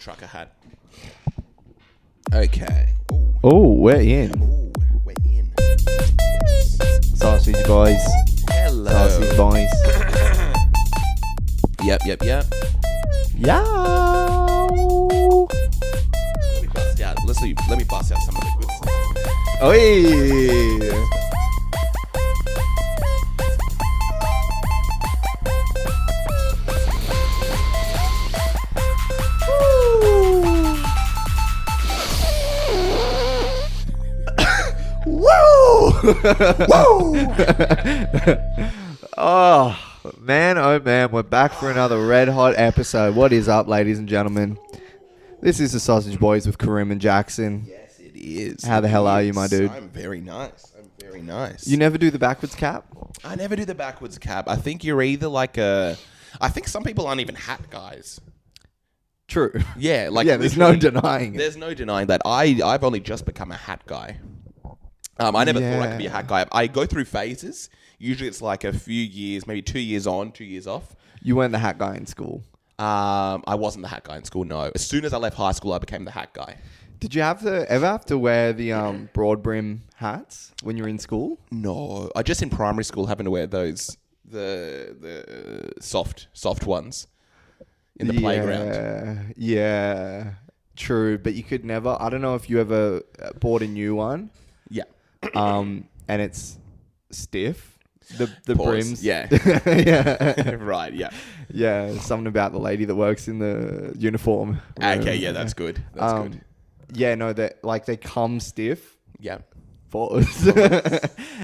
trucker hat. Okay. Oh, we're in. Ooh, we're in. Sausage boys. Hello. Sausage boys. Yep. Yow. Let me bust out. Let me bust out some of the good stuff. Oi. Woo! Woo! Oh man, we're back for another red hot episode. What is up, ladies and gentlemen? This is the Sausage Boys with Karim and Jackson. Yes, it is. How the hell are you, my dude? I'm very nice. You never do the backwards cap? I never do the backwards cap. I think you're either like a... I think some people aren't even hat guys. True. Yeah, like yeah, there's no denying it. There's no denying that. I've only just become a hat guy. I never thought I could be a hat guy. I go through phases. Usually it's like a few years, maybe 2 years on, 2 years off. You weren't the hat guy in school. I wasn't the hat guy in school, no. As soon as I left high school, I became the hat guy. Did you ever have to wear the broad brim hats when you were in school? No. I just in primary school having to wear those, the soft ones in the playground. Yeah, true. But you could never, I don't know if you ever bought a new one. Yeah. And it's stiff. The Pause. brims. Yeah. Yeah. Right, yeah. Yeah, something about the lady that works in the uniform. Okay, yeah, that's good. That's good. Yeah, no, that like they come stiff. Yeah. Pause.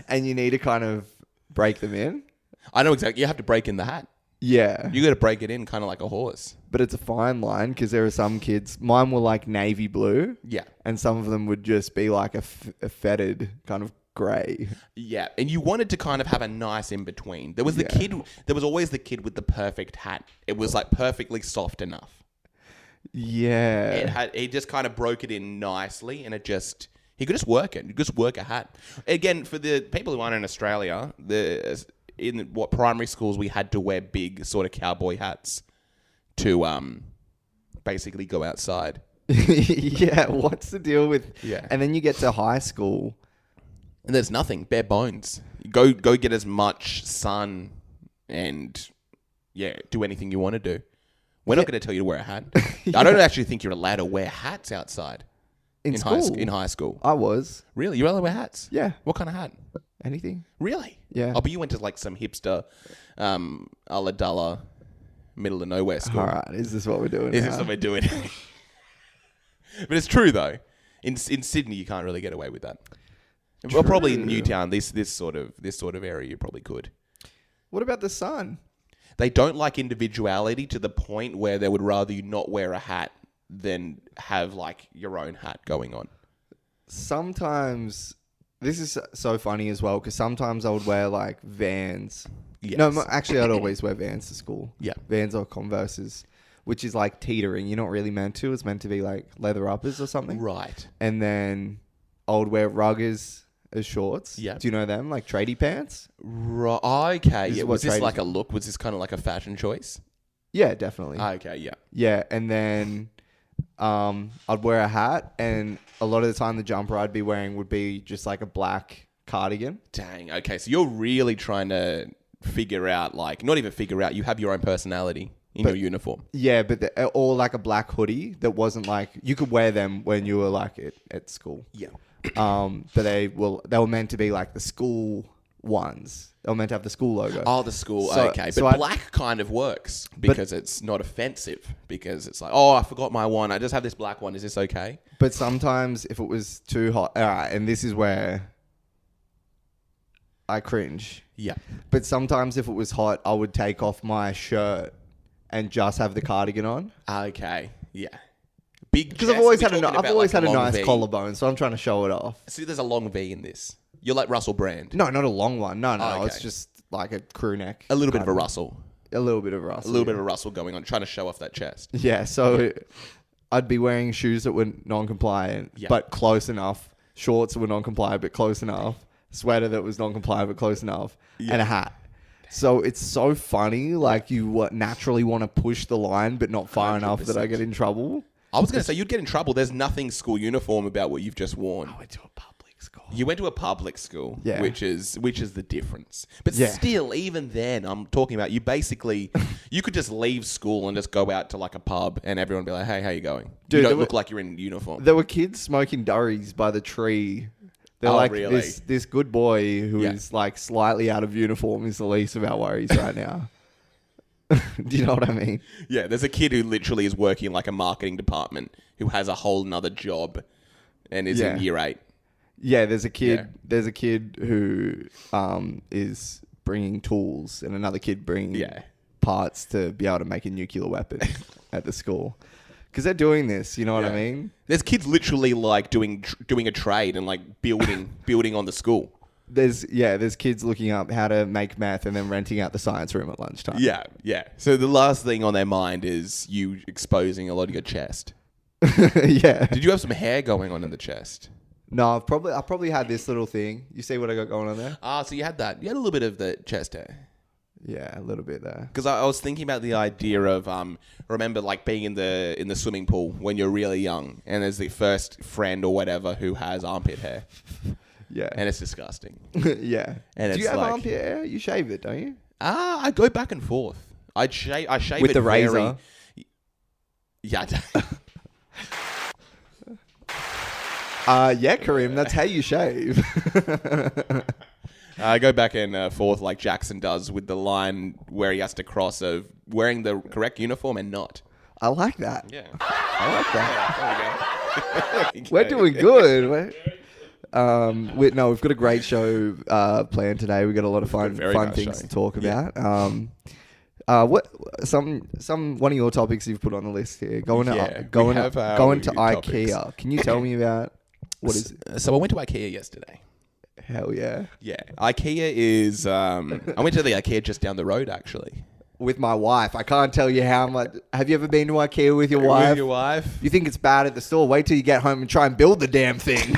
And you need to kind of break them in. I know exactly. You have to break in the hat. Yeah. You got to break it in kind of like a horse. But it's a fine line because there are some kids, mine were like navy blue. Yeah. And some of them would just be like a fetid kind of grey. Yeah. And you wanted to kind of have a nice in between. There was there was always the kid with the perfect hat. It was like perfectly soft enough. Yeah. He just kind of broke it in nicely and he could just work it. You could just work a hat. Again, for the people who aren't in Australia, in primary schools, we had to wear big sort of cowboy hats to basically go outside. Yeah, what's the deal with... Yeah. And then you get to high school. And there's nothing, bare bones. You go get as much sun and, do anything you want to do. We're not going to tell you to wear a hat. I don't actually think you're allowed to wear hats outside. In high school. I was. Really? You're allowed to wear hats? Yeah. What kind of hat? Anything. Really? Yeah. Oh, but you went to like some hipster, Ulladulla, middle of nowhere school. All right. Is this what we're doing Is now? this what we're doing? But it's true though. In Sydney, you can't really get away with that. Well, probably in Newtown, this sort of area, you probably could. What about the sun? They don't like individuality to the point where they would rather you not wear a hat than have like your own hat going on. Sometimes, this is so funny as well, because sometimes I would wear like Vans. Yes. No, actually I'd always wear Vans to school. Yeah. Vans or Converses, which is like teetering. You're not really meant to. It's meant to be like leather uppers or something. Right. And then I would wear ruggers as shorts. Yeah. Do you know them? Like tradie pants? Right. Okay. This is Yeah. what Was this tradies- like a look? Was this kind of like a fashion choice? Yeah, definitely. Okay. Yeah. Yeah, and then I'd wear a hat, and a lot of the time the jumper I'd be wearing would be just like a black cardigan. Dang. Okay. So you're really trying to figure out, like, not even figure out, you have your own personality in your uniform. Yeah, but or like a black hoodie that wasn't like, you could wear them when you were like at school. Yeah. But they were meant to be like the school ones. They were meant to have the school logo. Oh, the school. So- Okay. so But I- black kind of works because it's not offensive, because it's like, oh, I forgot my one. I just have this black one. Is this okay? But sometimes if it was too hot, and this is where I cringe. Yeah. But sometimes if it was hot, I would take off my shirt and just have the cardigan on. Okay. Yeah. Big. Because I've chest, always we're had a talking about, always like, had a long nice V. collarbone, so I'm trying to show it off. See, there's a long V in this. You're like Russell Brand. No, not a long one. No, Oh, okay. it's just like a crew neck. A little bit of kind a rustle. A little bit of rust. A little bit of a rustle going on, trying to show off that chest. Yeah, so I'd be wearing shoes that were non-compliant, Yeah. but close enough. Shorts that were non-compliant, but close enough. Sweater that was non-compliant, but close enough. Yeah. And a hat. So it's so funny. Like you naturally want to push the line, but not far enough that I 100%. get in trouble. I was going to say, you'd get in trouble. There's nothing school uniform about what you've just worn. I went to a public school. You went to a public school, Yeah. which is the difference. But Yeah. still, even then, I'm talking about you basically, you could just leave school and just go out to like a pub and everyone would be like, hey, how you going? Dude, you there don't were- look like you're in uniform. There were kids smoking durries by the tree. They're Oh, like, really? this good boy who is Yeah. like slightly out of uniform is the least of our worries right now. Do you know what I mean? Yeah, there's a kid who literally is working in like a marketing department who has a whole nother job and is in Yeah. year 8. Yeah, there's a kid. Yeah. There's a kid who is bringing tools, and another kid bringing Yeah. parts to be able to make a nuclear weapon at the school. Because they're doing this, you know what I Yeah. mean? There's kids literally like doing a trade and like building on the school. There's kids looking up how to make meth and then renting out the science room at lunchtime. Yeah, yeah. So the last thing on their mind is you exposing a lot of your chest. Yeah. Did you have some hair going on in the chest? No, I probably had this little thing. You see what I got going on there? Ah, so you had that. You had a little bit of the chest hair. Yeah, a little bit there. Because I was thinking about the idea of remember like being in the swimming pool when you're really young and there's the first friend or whatever who has armpit hair Yeah. and it's disgusting. Yeah. And Do it's you have like- armpit hair? You shave it, don't you? I go back and forth. I shave With it the very- razor? Yeah. Yeah, Kareem, that's how you shave. I go back and forth like Jackson does with the line where he has to cross of wearing the correct uniform and not. I like that. Yeah. I like that. There we go. We're doing good. We've got a great show planned today. We got a lot of fun very nice things show. to talk Yeah. about. One of your topics you've put on the list here? Going Yeah, to we have our going to topics. IKEA. Can you tell me about what is it? So I went to IKEA yesterday. Hell yeah! Yeah, IKEA is. I went to the IKEA just down the road, actually. With my wife, I can't tell you how much. Have you ever been to IKEA with your wife? With your wife? You think it's bad at the store? Wait till you get home and try and build the damn thing.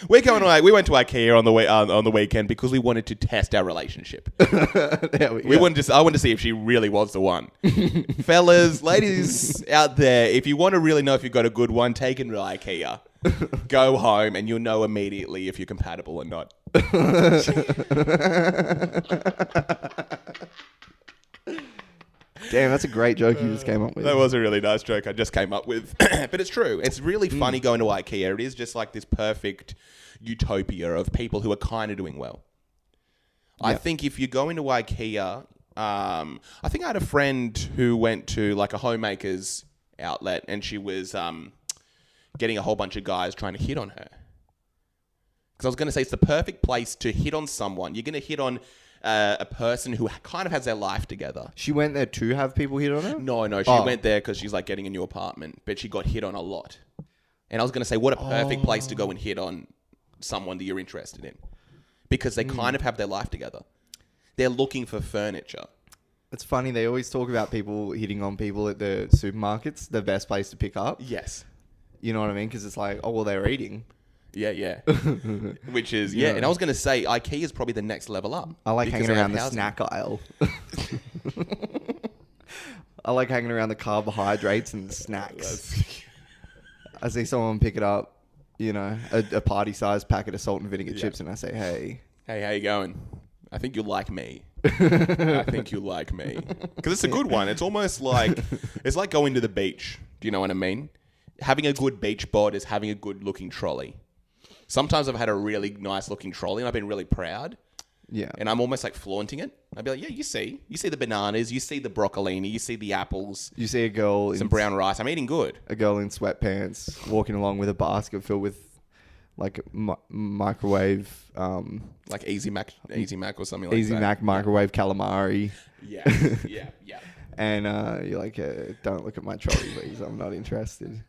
We went to IKEA on the weekend because we wanted to test our relationship. There we go. I wanted to see if she really was the one. Fellas, ladies out there, if you want to really know if you've got a good one, take it to IKEA. Go home and you'll know immediately if you're compatible or not. Damn, that's a great joke you just came up with. That was a really nice joke I just came up with. But it's true. It's really funny going to IKEA. It is just like this perfect utopia of people who are kind of doing well. I Yeah. think if you go into IKEA, I think I had a friend who went to like a homemaker's outlet and she was getting a whole bunch of guys trying to hit on her. Because I was going to say it's the perfect place to hit on someone. You're going to hit on a person who kind of has their life together. She went there to have people hit on her? No, she Oh. went there because she's like getting a new apartment, but she got hit on a lot. And I was going to say, what a perfect place to go and hit on someone that you're interested in. Because they kind of have their life together. They're looking for furniture. It's funny, they always talk about people hitting on people at the supermarkets, the best place to pick up. Yes. You know what I mean? Because it's like, oh, well, they're eating. Yeah. Which is, Yeah. And I was going to say, IKEA is probably the next level up. I like because hanging they around have the housing. snack aisle. I like hanging around the carbohydrates and the snacks. I see someone pick it up, you know, a party-sized packet of salt and vinegar chips, and I say, hey. Hey, how you going? I think you'll like me. I think you'll like me. Because it's a good one. It's almost like, it's like going to the beach. Do you know what I mean? Having a good beach bod is having a good looking trolley. Sometimes I've had a really nice looking trolley and I've been really proud. Yeah. And I'm almost like flaunting it. I'd be like, yeah, you see the bananas, you see the broccolini, you see the apples, You see a girl some in brown rice. I'm eating good. a girl in sweatpants walking along with a basket filled with like microwave, Like Easy Mac or something like Easy that. Mac microwave calamari. Yeah. Yeah. And you're like, don't look at my trolley, please. I'm not interested.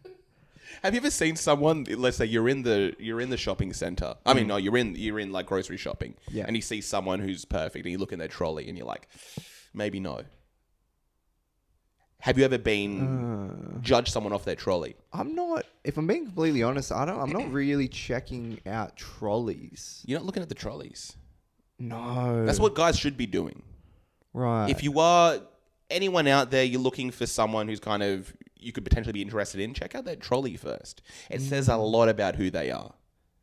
Have you ever seen someone? Let's say you're in the shopping center. I mean, no, you're in like grocery shopping, Yeah. and you see someone who's perfect, and you look in their trolley, and you're like, maybe no. Have you ever been judged someone off their trolley? I'm not. If I'm being completely honest, I'm not really checking out trolleys. You're not looking at the trolleys. No. That's what guys should be doing. Right. If you are anyone out there, you're looking for someone who's kind of you could potentially be interested in, check out their trolley first. It says a lot about who they are.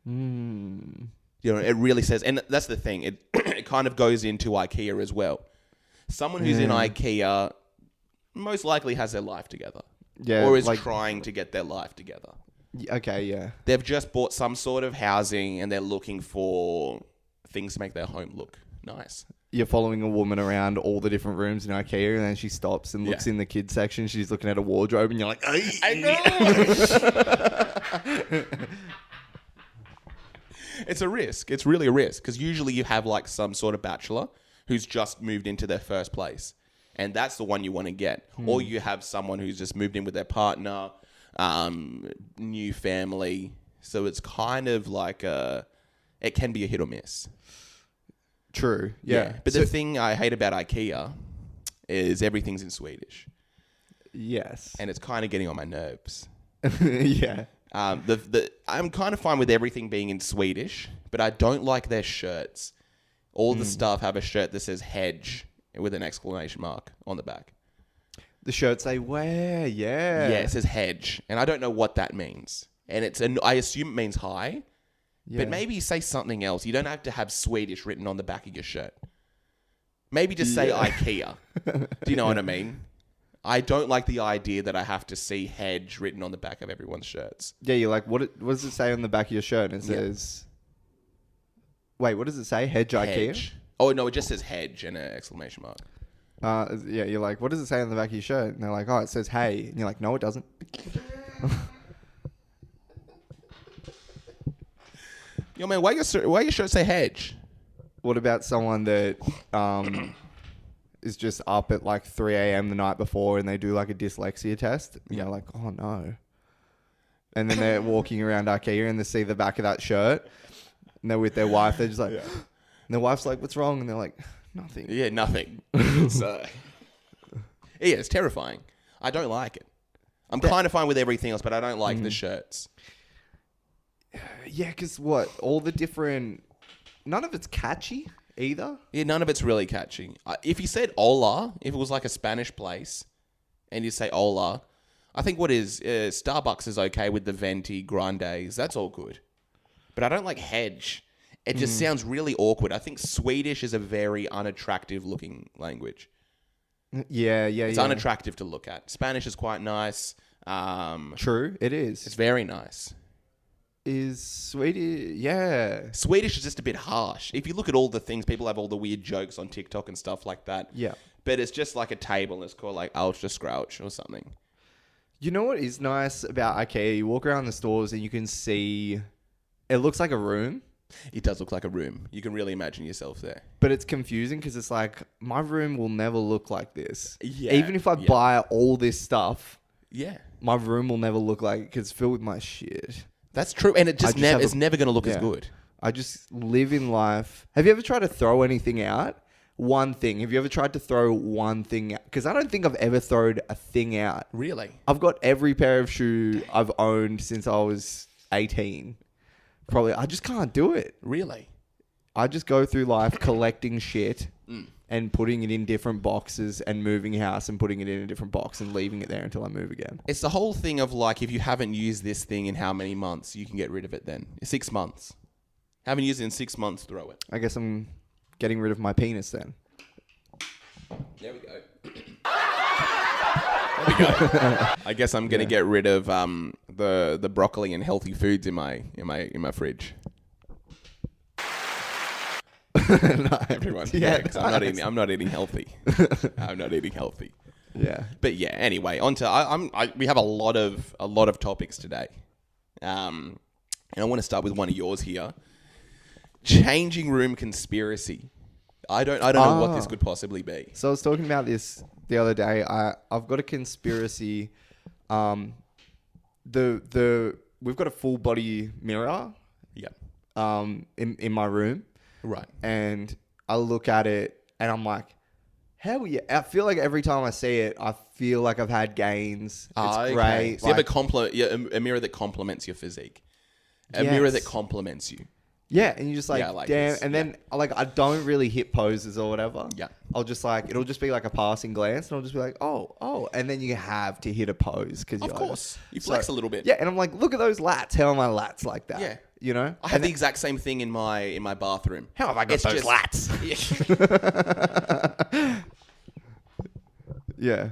Mm. You know, it really says, and that's the thing. It it kind of goes into IKEA as well. Someone who's in IKEA most likely has their life together, Yeah. or is like, trying to get their life together. okay. Yeah. They've just bought some sort of housing, and they're looking for things to make their home look nice. You're following a woman around all the different rooms in IKEA, and then she stops and looks in the kids section. She's looking at a wardrobe, and you're like, I know. It's a risk. It's really a risk because usually you have like some sort of bachelor who's just moved into their first place, and that's the one you want to get. Or you have someone who's just moved in with their partner, new family. So it's kind of like it can be a hit or miss. True. Yeah. But the thing I hate about IKEA is everything's in Swedish, Yes. and it's kind of getting on my nerves. Yeah. I'm kind of fine with everything being in Swedish, but I don't like their shirts. All the stuff have a shirt that says hedge with an exclamation mark on the back. The shirts they wear. Yeah. Yeah, it says hedge, and I don't know what that means. And I assume it means high, Yeah. but maybe say something else. You don't have to have Swedish written on the back of your shirt. Maybe just say IKEA. Do you know what I mean? I don't like the idea that I have to see hedge written on the back of everyone's shirts. Yeah, you're like, what does it say on the back of your shirt? And it says, wait, what does it say? Hedge IKEA? Hedge. Oh, no, it just says hedge and an exclamation mark. Yeah, you're like, what does it say on the back of your shirt? And they're like, oh, it says hey. And you're like, no, it doesn't. Yo, man, why your shirt say hedge? What about someone that is just up at like 3 a.m. the night before and they do like a dyslexia test? And you're like, oh, no. And then they're walking around IKEA and they see the back of that shirt and they're with their wife. They're just like, and their wife's like, what's wrong? And they're like, nothing. Yeah, nothing. So, yeah, it's terrifying. I don't like it. I'm kind of fine with everything else, but I don't like the shirts. Yeah, because what? All the different... None of it's catchy either. Yeah, none of it's really catchy. If you said hola, if it was like a Spanish place, and you say hola, I think Starbucks is okay with the venti grandes. That's all good. But I don't like hedge. It just sounds really awkward. I think Swedish is a very unattractive looking language. Yeah. It's unattractive to look at. Spanish is quite nice. True, it is. It's very nice. Is Swedish... Yeah. Swedish is just a bit harsh. If you look at all the things, people have all the weird jokes on TikTok and stuff like that. Yeah. But it's just like a table and it's called like Ultra Scrouch or something. You know what is nice about IKEA? You walk around the stores and you can see... It looks like a room. It does look like a room. You can really imagine yourself there. But it's confusing because it's like, my room will never look like this. Yeah, Even if I buy all this stuff, Yeah. my room will never look like it because it's filled with my shit. That's true. And it just it's never going to look as Yeah. good. I just live in life. Have you ever tried to throw anything out? One thing. Have you ever tried to throw one thing out? Because I don't think I've ever thrown a thing out. Really? I've got every pair of shoe I've owned since I was 18. Probably. I just can't do it. Really? I just go through life collecting shit and putting it in different boxes and moving house and putting it in a different box and leaving it there until I move again. It's the whole thing of like, if you haven't used this thing in how many months, you can get rid of it then. 6 months. Haven't used it in 6 months, throw it. I guess I'm getting rid of my penis then. There we go. I guess I'm gonna get rid of the broccoli and healthy foods in my fridge. Everyone, because I'm not eating healthy. I'm not eating healthy. Yeah. But yeah, anyway, onto we have a lot of topics today, and I want to start with one of yours here. Changing room conspiracy. I don't know what this could possibly be. So I was talking about this the other day. I've got a conspiracy. We've got a full body mirror. Yeah. In my room. Right. And I look at it and I'm like, hell yeah. I feel like every time I see it, I feel like I've had gains. It's great. So you have a mirror that complements your physique. A mirror that complements you. Yeah, and you're just like, Yeah, I like damn. this. And then like I don't really hit poses or whatever. Yeah. I'll just like it'll just be like a passing glance, and I'll just be like, oh, and then you have to hit a pose because Of course. You flex a little bit. Yeah, and I'm like, look at those lats. How are my lats like that? Yeah. You know, I have the exact same thing in my bathroom. how have I got It's those just- lats? Yeah. Yeah.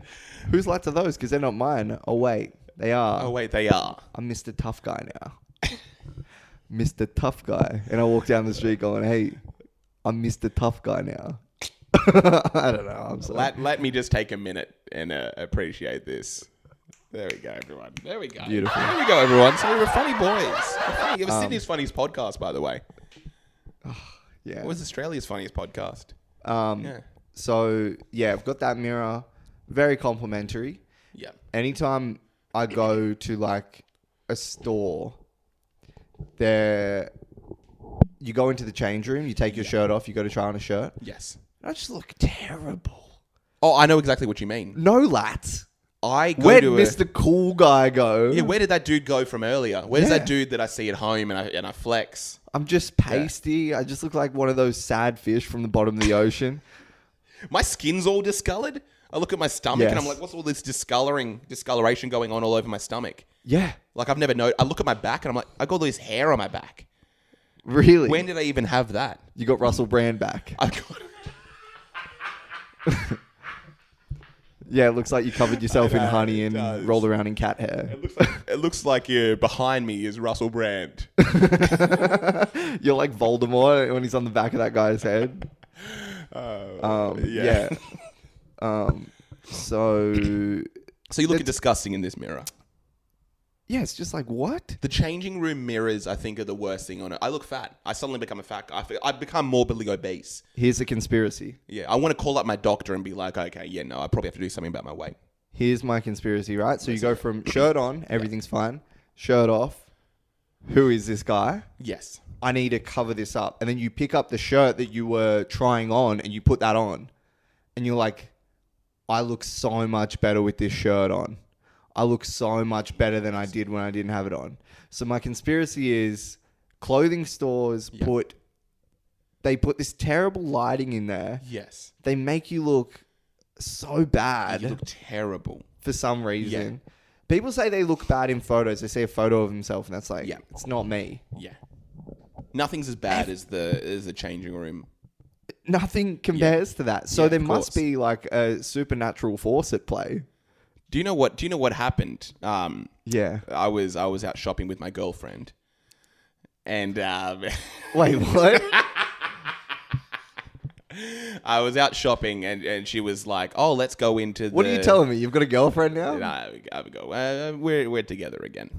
Whose lats are those? Because they're not mine. Oh wait, they are. Oh wait, they are. I'm Mr. Tough Guy now. Mr. Tough Guy. And I walk down the street going, hey, I'm Mr. Tough Guy now. I don't know. I'm sorry. Let me just take a minute and appreciate this. There we go, everyone. There we go. Beautiful. There we go, everyone. So we're funny boys. It was Sydney's funniest podcast, by the way. Yeah. It was Australia's funniest podcast. Yeah. So, yeah, I've got that mirror. Very complimentary. Yeah. Anytime I go to like a store, you go into the change room, you take your shirt off, you go to try on a shirt. Yes. I just look terrible. Oh, I know exactly what you mean. No lats. I go Where did to Mr. Cool Guy go? Yeah, where did that dude go from earlier? Where's Yeah. that dude that I see at home and I flex? I'm just pasty. I just look like one of those sad fish from the bottom of the ocean. My skin's all discolored. I look at my stomach and I'm Yes. like, what's all this discoloration going on all over my stomach? Yeah. Like I've never known. I look at my back and I'm like, I got all this hair on my back. Really? When did I even have that? You got Russell Brand back. I got Yeah, it looks like you covered yourself in know, honey it and does. rolled around in cat hair. It looks like behind me is Russell Brand. You're like Voldemort when he's on the back of that guy's head. Yeah. So So you look disgusting in this mirror. yeah, it's just like what? The changing room mirrors, I think, are the worst thing on it. I look fat. I suddenly become a fat guy. I become morbidly obese. Here's the conspiracy. Yeah, I want to call up my doctor and be like, okay, yeah, no, I probably have to do something about my weight. Here's my conspiracy, right? So you go from shirt on, everything's fine. Shirt off. Who is this guy? Yes. I need to cover this up. And then you pick up the shirt that you were trying on and you put that on. And you're like, I look so much better with this shirt on. I look so much better than I did when I didn't have it on. So my conspiracy is clothing stores put this terrible lighting in there. Yes. They make you look so bad You look terrible. for some reason. People say they look bad in photos. They see a photo of themselves and that's like, Yeah. it's not me. Yeah. Nothing's as bad as the changing room. Nothing compares to that. So Yeah, there of must course. be like a supernatural force at play. Do you know what happened? Yeah. I was out shopping with my girlfriend, and Wait, what? I was out shopping, and she was like, "Oh, let's go into." What are you telling me? You've got a girlfriend now? Nah, I would go. We're together again.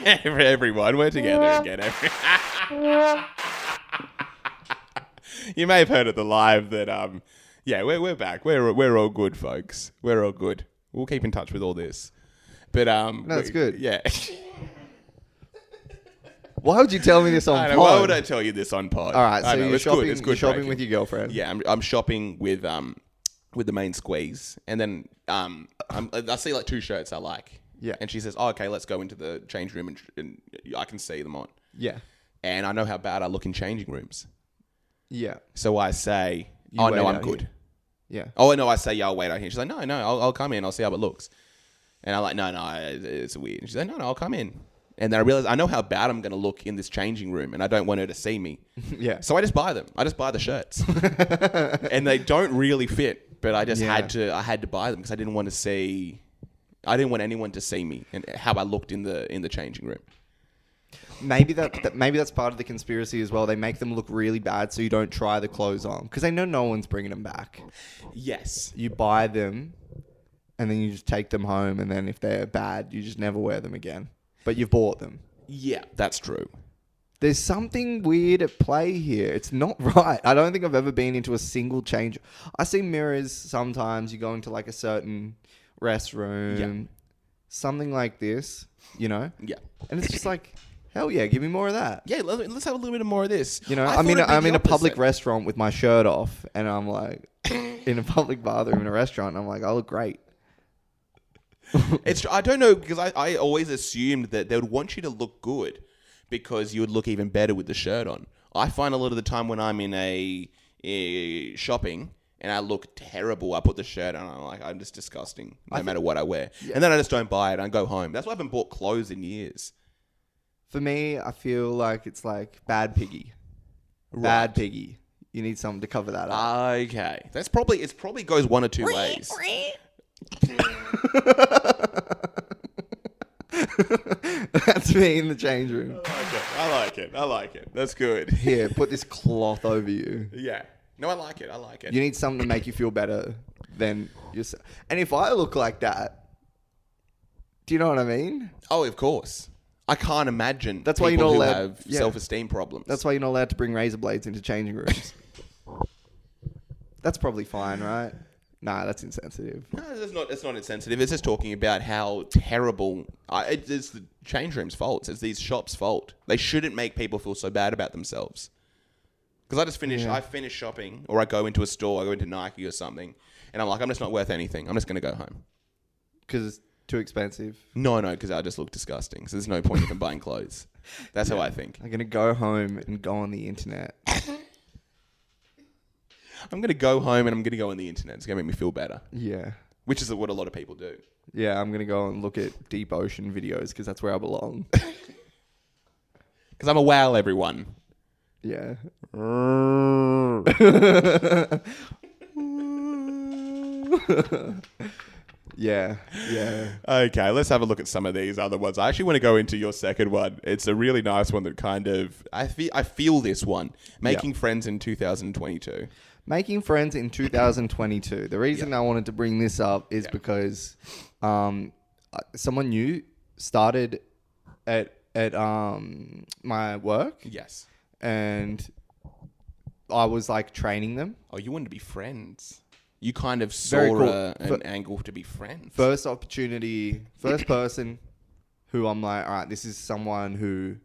Everyone, we're together again. You may have heard at the live that yeah, we're back. We're all good, folks. We're all good. We'll keep in touch with all this. But That's good. Yeah. Why would you tell me this on I pod? know, why would I tell you this on pod? All right, I so know, you're it's shopping, good. It's you're good shopping breaking. with your girlfriend. Yeah, I'm shopping with the main squeeze, and then I see like two shirts I like. Yeah. And she says, "Oh, okay, let's go into the change room and I can see them on." Yeah. And I know how bad I look in changing rooms, Yeah. so I say, You "Oh wait no, I'm out good." here. Yeah. Oh no, I say, "Yeah, I'll wait out here." She's like, "No, I'll come in. I'll see how it looks." And I'm like, "No, it's weird." And she's like, "No, I'll come in." And then I realize I know how bad I'm going to look in this changing room, and I don't want her to see me. Yeah. So I just buy them. I just buy the shirts, and they don't really fit. But I just had to buy them because I didn't want anyone to see me and how I looked in the changing room. Maybe maybe that's part of the conspiracy as well. They make them look really bad so you don't try the clothes on because they know no one's bringing them back. Yes. You buy them and then you just take them home and then if they're bad, you just never wear them again. But you've bought them. Yeah, that's true. There's something weird at play here. It's not right. I don't think I've ever been into a single change. I see mirrors sometimes. You go into like a certain restroom, something like this, you know? Yeah. And it's just like, hell yeah, give me more of that. Yeah, let's have a little bit more of this. You know, I I'm in thought it'd be a the public opposite. restaurant with my shirt off and I'm like, in a public bathroom in a restaurant, I'm like, I look great. I don't know because I always assumed that they would want you to look good because you would look even better with the shirt on. I find a lot of the time when I'm in shopping and I look terrible, I put the shirt on and I'm like, I'm just disgusting no matter what I wear. Yeah. And then I just don't buy it and I go home. That's why I haven't bought clothes in years. For me, I feel like it's like bad piggy. Right. Bad piggy. You need something to cover that up. Okay. It probably goes one or two ways. That's me in the change room. I like it. That's good. Here, put this cloth over you. Yeah. No, I like it. You need something to make you feel better than yourself. And if I look like that, do you know what I mean? Oh, of course. I can't imagine That's why people you're not who allowed, have self-esteem problems. That's why you're not allowed to bring razor blades into changing rooms. That's probably fine, right? Nah, that's insensitive. No, it's not insensitive. It's just talking about how terrible... it's the change room's fault. It's these shops' fault. They shouldn't make people feel so bad about themselves. Because I finish shopping, or I go into a store, I go into Nike or something, and I'm like, I'm just not worth anything. I'm just going to go home. Because it's too expensive? No, because I just look disgusting. So there's no point in buying clothes. That's how I think. I'm going to go home and go on the internet. I'm going to go home and I'm going to go on the internet. It's going to make me feel better. Yeah. Which is what a lot of people do. Yeah, I'm going to go and look at deep ocean videos because that's where I belong. Because I'm a whale, everyone. Yeah. Yeah. Okay, let's have a look at some of these other ones. I actually want to go into your second one. It's a really nice one that kind of... I feel this one. Making friends in 2022. Making friends in 2022. The reason I wanted to bring this up is because someone new started at my work. Yes. And I was like training them. Oh, you wanted to be friends. You kind of Very saw cool. an angle to be friends. First opportunity, first person who I'm like, all right, this is someone who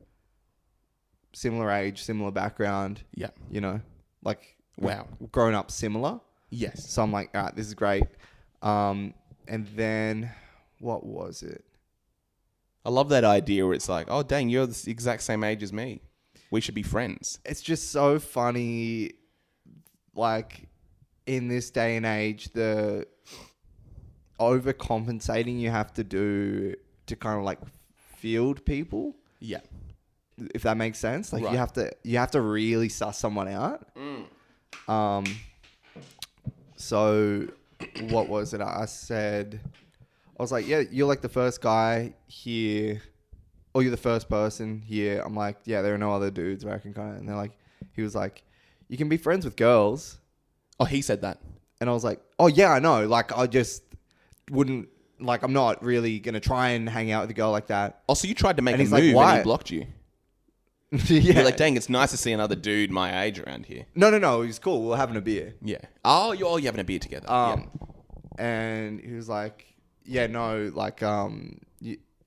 similar age, similar background. Yeah. You know, like wow, grown up similar. Yes. So I'm like, all right, this is great. And then what was it? I love that idea where it's like, oh, dang, you're the exact same age as me. We should be friends. It's just so funny, like, in this day and age, the overcompensating you have to do to kind of, like, field people. Yeah. If that makes sense. Like, right. you have to really suss someone out. So, what was it? I was like, yeah, you're, like, the first guy here... or you're the first person here. I'm like, yeah, there are no other dudes where I can kind of... And they're like... He was like, you can be friends with girls. Oh, he said that. And I was like, oh, yeah, I know. Like, I just wouldn't... Like, I'm not really going to try and hang out with a girl like that. Oh, so you tried to make and a he's move like, why? and he blocked you. Yeah. You're like, dang, it's nice to see another dude my age around here. No. He was cool. We were having a beer. Yeah. Oh, you're having a beer together. Yeah. And he was like, yeah, no, like,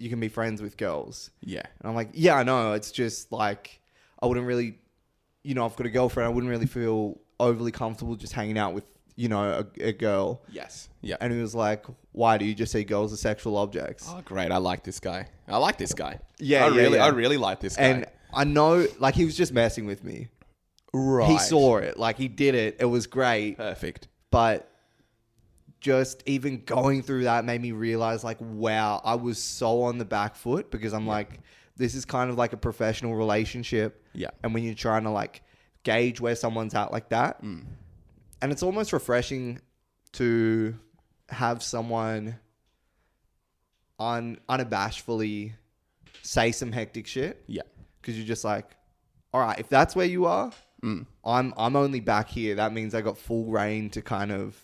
you can be friends with girls. Yeah. And I'm like, yeah, I know. It's just like, I wouldn't really, you know, I've got a girlfriend. I wouldn't really feel overly comfortable just hanging out with, you know, a girl. Yes. Yeah. And he was like, why do you just see girls as sexual objects? Oh, great. I like this guy. Yeah, I yeah. really like this guy. And I know, like, he was just messing with me. Right. He saw it. Like, he did it. It was great. Perfect. But just even going through that made me realize, like, wow, I was so on the back foot because I'm like, this is kind of like a professional relationship. Yeah. And when you're trying to, like, gauge where someone's at like that. And it's almost refreshing to have someone unabashedly say some hectic shit. Yeah. Because you're just like, all right, if that's where you are, I'm only back here. That means I got full reign to kind of,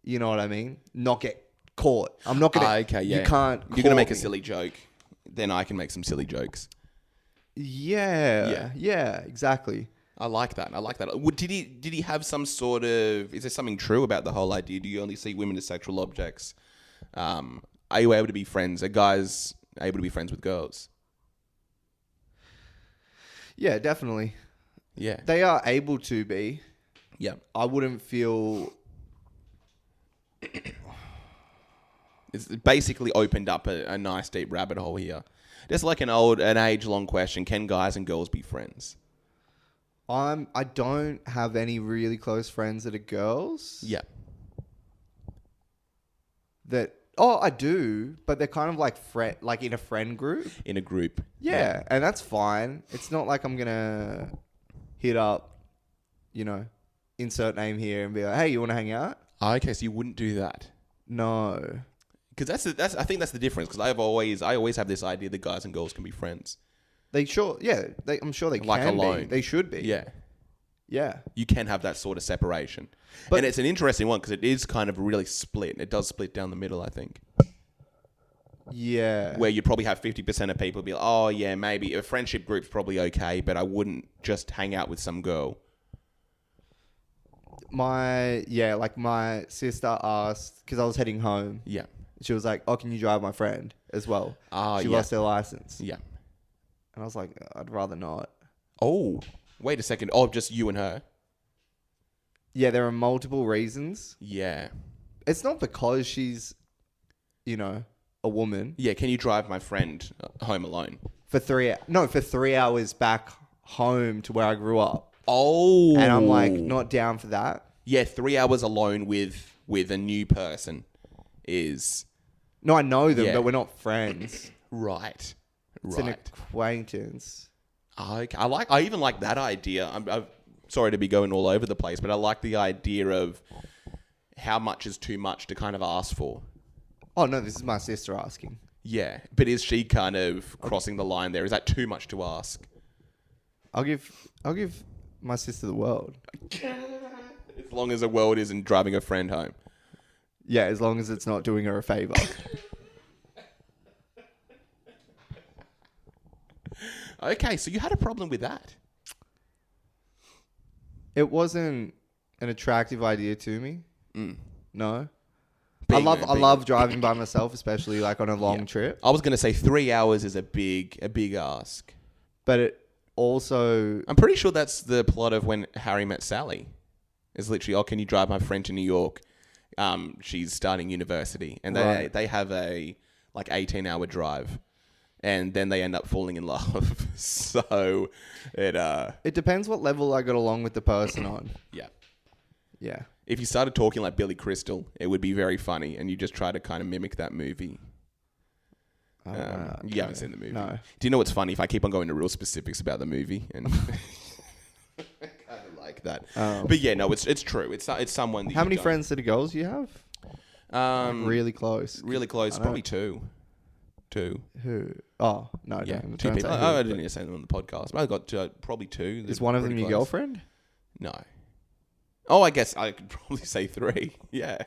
you know what I mean? Not get caught. I'm not going to... okay, yeah. You can't You're going to make me. a silly joke. Then I can make some silly jokes. Yeah, exactly. I like that. Did he have some sort of... Is there something true about the whole idea? Do you only see women as sexual objects? Are you able to be friends? Are guys able to be friends with girls? Yeah, definitely. Yeah. They are able to be. Yeah. I wouldn't feel... It's basically opened up a nice deep rabbit hole here. Just like an age-long question: can guys and girls be friends? I don't have any really close friends that are girls. Yeah. I do, but they're kind of like like in a friend group. In a group. Yeah, and that's fine. It's not like I'm gonna hit up, insert name here and be like, "Hey, you want to hang out?" Okay, so you wouldn't do that. No. Because I think that's the difference. Because I always have this idea that guys and girls can be friends. I'm sure they Like can alone. be. They should be. Yeah. Yeah. You can have that sort of separation. But- and it's an interesting one because it is kind of really split. It does split down the middle, I think. Yeah. Where you probably have 50% of people be like, oh, yeah, maybe a friendship group's probably okay, but I wouldn't just hang out with some girl. My sister asked, because I was heading home, Yeah. she was like, "Oh, can you drive my friend as well?" Ah, She yeah. lost her license. Yeah. And I was like, "I'd rather not." Oh, wait a second. Oh, just you and her? Yeah, there are multiple reasons. Yeah. It's not because she's, a woman. Yeah, can you drive my friend home alone? For 3 hours back home to where I grew up. Oh. And I'm like, not down for that. Yeah, 3 hours alone with a new person is... No, I know them, Yeah. but we're not friends. Right. It's an acquaintance. Okay. I even like that idea. I'm sorry to be going all over the place, but I like the idea of how much is too much to kind of ask for. Oh, no, this is my sister asking. Yeah, but is she kind of crossing the line there? Is that too much to ask? I'll give my sister the world. As long as the world isn't driving a friend home. Yeah, as long as it's not doing her a favor. Okay, so you had a problem with that. It wasn't an attractive idea to me. No. I Being- love driving by myself, especially like on a long trip. I was going to say 3 hours is a big ask. But it also, I'm pretty sure that's the plot of When Harry Met Sally. It's literally, oh, can you drive my friend to New York? She's starting university. And they have a 18-hour drive. And then they end up falling in love. So it depends what level I got along with the person on. Yeah. Yeah. If you started talking like Billy Crystal, it would be very funny. And you just try to kind of mimic that movie. You haven't seen the movie. No. Do you know what's funny? If I keep on going to real specifics about the movie, and I kind of like that. But yeah, no, it's true. It's someone. That How you many don't- friends that are girls you have? Really close. Really close. Probably two. Two. Who? Oh, no. Yeah, don't, two don't people. say who, I but didn't even say them on the podcast. But I got probably two. Is one of them Pretty your close. girlfriend? No. Oh, I guess I could probably say three. Yeah.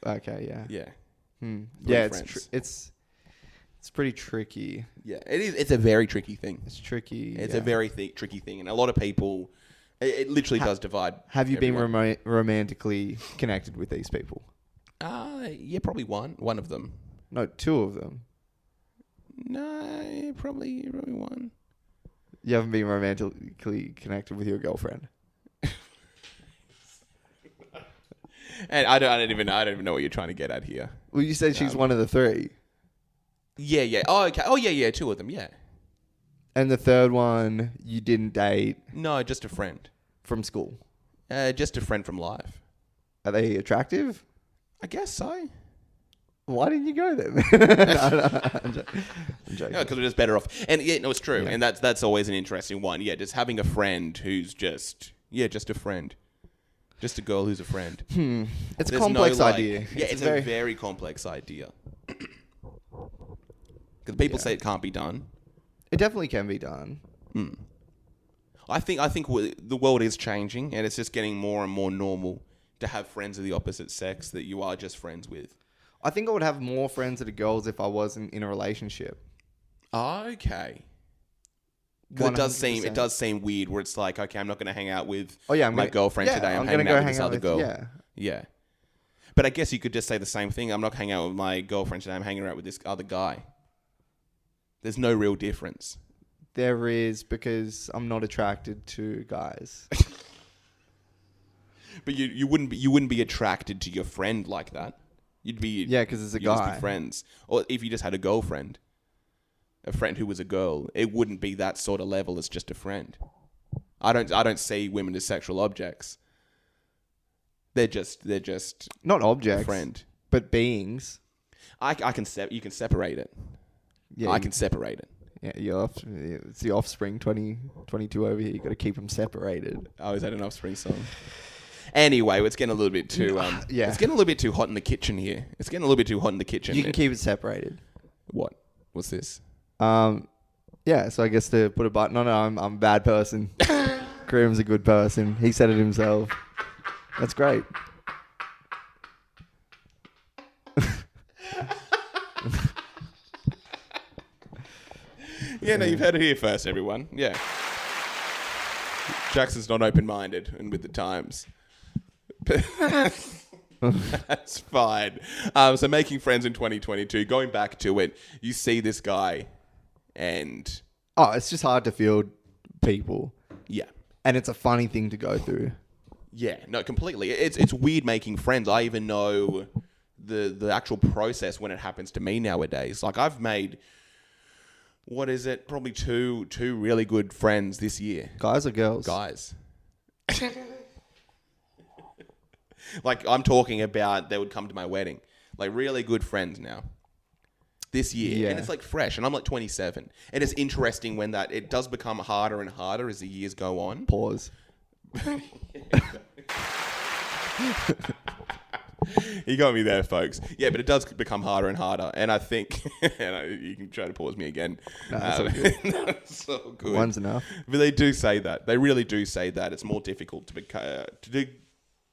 Okay, yeah. Yeah. Hmm. Three Yeah, friends. it's pretty tricky. Yeah. It is. It's a very tricky thing. It's tricky. It's yeah. a very tricky thing, and a lot of people. It literally does divide. Have you been everyone. romantically connected with these people? Yeah, probably one of them. No, two of them. No, probably one. You haven't been romantically connected with your girlfriend. And I don't even know what you're trying to get at here. Well, you said she's one of the three. Yeah. Oh, okay. Oh, yeah. Two of them. Yeah. And the third one you didn't date No, just a friend. from school. Just a friend from life. Are they attractive? I guess so. Why didn't you go then? I'm joking. Yeah, because we're just better off. And yeah, no, it's true. Yeah. And that's always an interesting one. Yeah, just having a friend who's just a friend. Just a girl who's a friend. It's a There's complex no, idea. Yeah, it's a very complex idea. Because people say it can't be done. It definitely can be done. I think the world is changing, and it's just getting more and more normal to have friends of the opposite sex that you are just friends with. I think I would have more friends that are girls if I wasn't in a relationship. Okay. 'Cause it 100%. does seem weird where it's like, okay, I'm not going to hang out with I'm my gonna- girlfriend yeah, today. I'm gonna hanging go out with hang this out other with- girl. Yeah. Yeah. But I guess you could just say the same thing. I'm not hanging out with my girlfriend today. I'm hanging out with this other guy. There's no real difference. There is, because I'm not attracted to guys. But you wouldn't be attracted to your friend like that. You'd be Yeah, because it's a you'd just guy. be friends. Or if you just had a girlfriend, a friend who was a girl, it wouldn't be that sort of level as just a friend. I don't see women as sexual objects. They're just Not objects, a friend. but beings. You can separate it. Yeah, I can separate it. Yeah, it's the Offspring 2022 over here. You got to keep them separated. Oh, is that an Offspring song? Anyway, it's getting a little bit too yeah. It's getting a little bit too hot in the kitchen here. It's getting a little bit too hot in the kitchen. You can keep it separated. What? What's this? Yeah. So I guess to put a button on it, I'm a bad person. Kareem's a good person. He said it himself. That's great. Yeah, no, you've heard it here first, everyone. Yeah. Jackson's not open-minded and with the times. That's fine. So making friends in 2022, going back to it, you see this guy and... Oh, it's just hard to field people. Yeah. And it's a funny thing to go through. Yeah, no, completely. It's weird making friends. I even know the actual process when it happens to me nowadays. Like, I've made... What is it? Probably two really good friends this year. Guys or girls? Guys. Like, I'm talking about they would come to my wedding. Like, really good friends now. This year. Yeah. And it's, like, fresh. And I'm, like, 27. And it's interesting when it does become harder and harder as the years go on. Pause. You got me there, folks. Yeah, but it does become harder and harder. And I think... you can try to pause me again. No, that's all good. That's so good. One's enough. But they do say that. They really do say that. It's more difficult to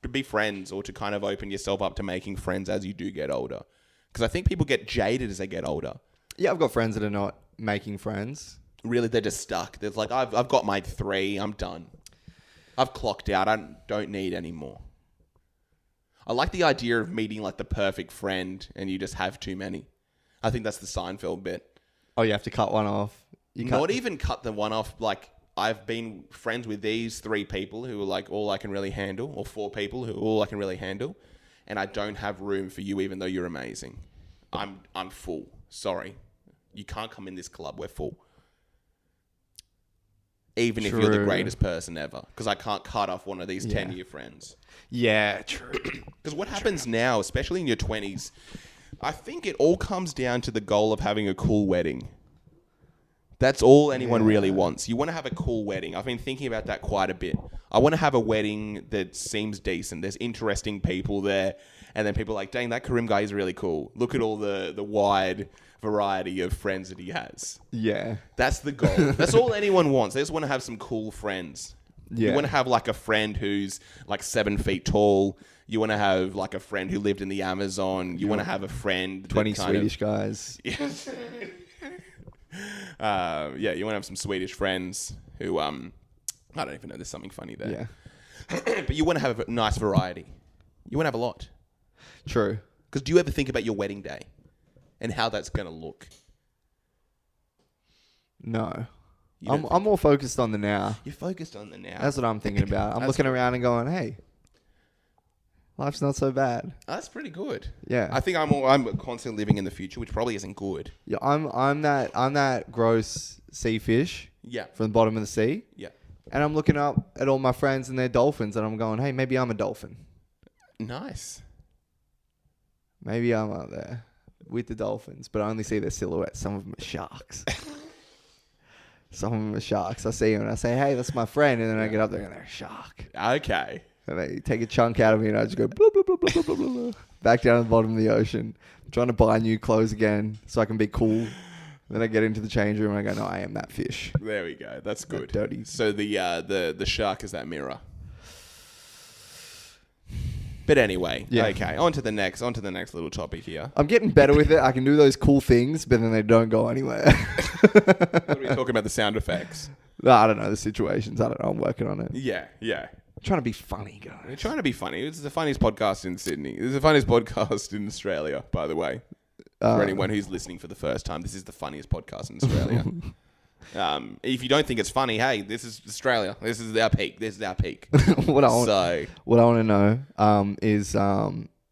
be friends or to kind of open yourself up to making friends as you do get older. Because I think people get jaded as they get older. Yeah, I've got friends that are not making friends. Really, they're just stuck. They're like, I've got my 3. I'm done. I've clocked out. I don't need any more. I like the idea of meeting like the perfect friend and you just have too many. I think that's the Seinfeld bit. Oh, you have to cut one off. Not even cut the one off. Like, I've been friends with these 3 people who are like all I can really handle, or 4 people who are all I can really handle, and I don't have room for you even though you're amazing. I'm full. Sorry. You can't come in this club. We're full. Even if you're the greatest person ever. Because I can't cut off one of these 10-year friends. Yeah, true. Because what happens now, especially in your 20s, I think it all comes down to the goal of having a cool wedding. That's all anyone really wants. You want to have a cool wedding. I've been thinking about that quite a bit. I want to have a wedding that seems decent. There's interesting people there. And then people are like, dang, that Kareem guy is really cool. Look at all the wide variety of friends that he has. Yeah. That's the goal. That's all anyone wants. They just want to have some cool friends. Yeah. You want to have like a friend who's like 7 feet tall. You want to have like a friend who lived in the Amazon. You want to have a friend... 20 Swedish guys. Yes. Yeah, you want to have some Swedish friends who... I don't even know. There's something funny there. Yeah. But you want to have a nice variety. You want to have a lot. True. Because do you ever think about your wedding day and how that's going to look? No. You don't I'm more focused on the now. You're focused on the now. That's what I'm thinking about. I'm looking around and going, hey, life's not so bad. That's pretty good. Yeah. I think I'm constantly living in the future, which probably isn't good. Yeah, I'm that gross sea fish Yeah. from the bottom of the sea. Yeah. And I'm looking up at all my friends and their dolphins and I'm going, hey, maybe I'm a dolphin. Nice. Maybe I'm out there with the dolphins, but I only see their silhouettes. Some of them are sharks. Some of them are sharks. I see them and I say, hey, that's my friend. And then I get up there and they're a shark. Okay. And they take a chunk out of me and I just go blah, blah, blah, blah, blah, blah, blah, back down to the bottom of the ocean. I'm trying to buy new clothes again so I can be cool. Then I get into the change room and I go, no, I am that fish. There we go. That's good. Dirty. So the shark is that mirror. But anyway, Yeah. okay. On to the next little topic here. I'm getting better with it. I can do those cool things, but then they don't go anywhere. What are we talking about? The sound effects. No, I don't know the situations. I don't know. I'm working on it. Yeah. I'm trying to be funny, guys. We're trying to be funny. It's the funniest podcast in Sydney. It's the funniest podcast in Australia, by the way. For anyone who's listening for the first time, this is the funniest podcast in Australia. If you don't think it's funny, hey, this is Australia. This is our peak. what I want So to know is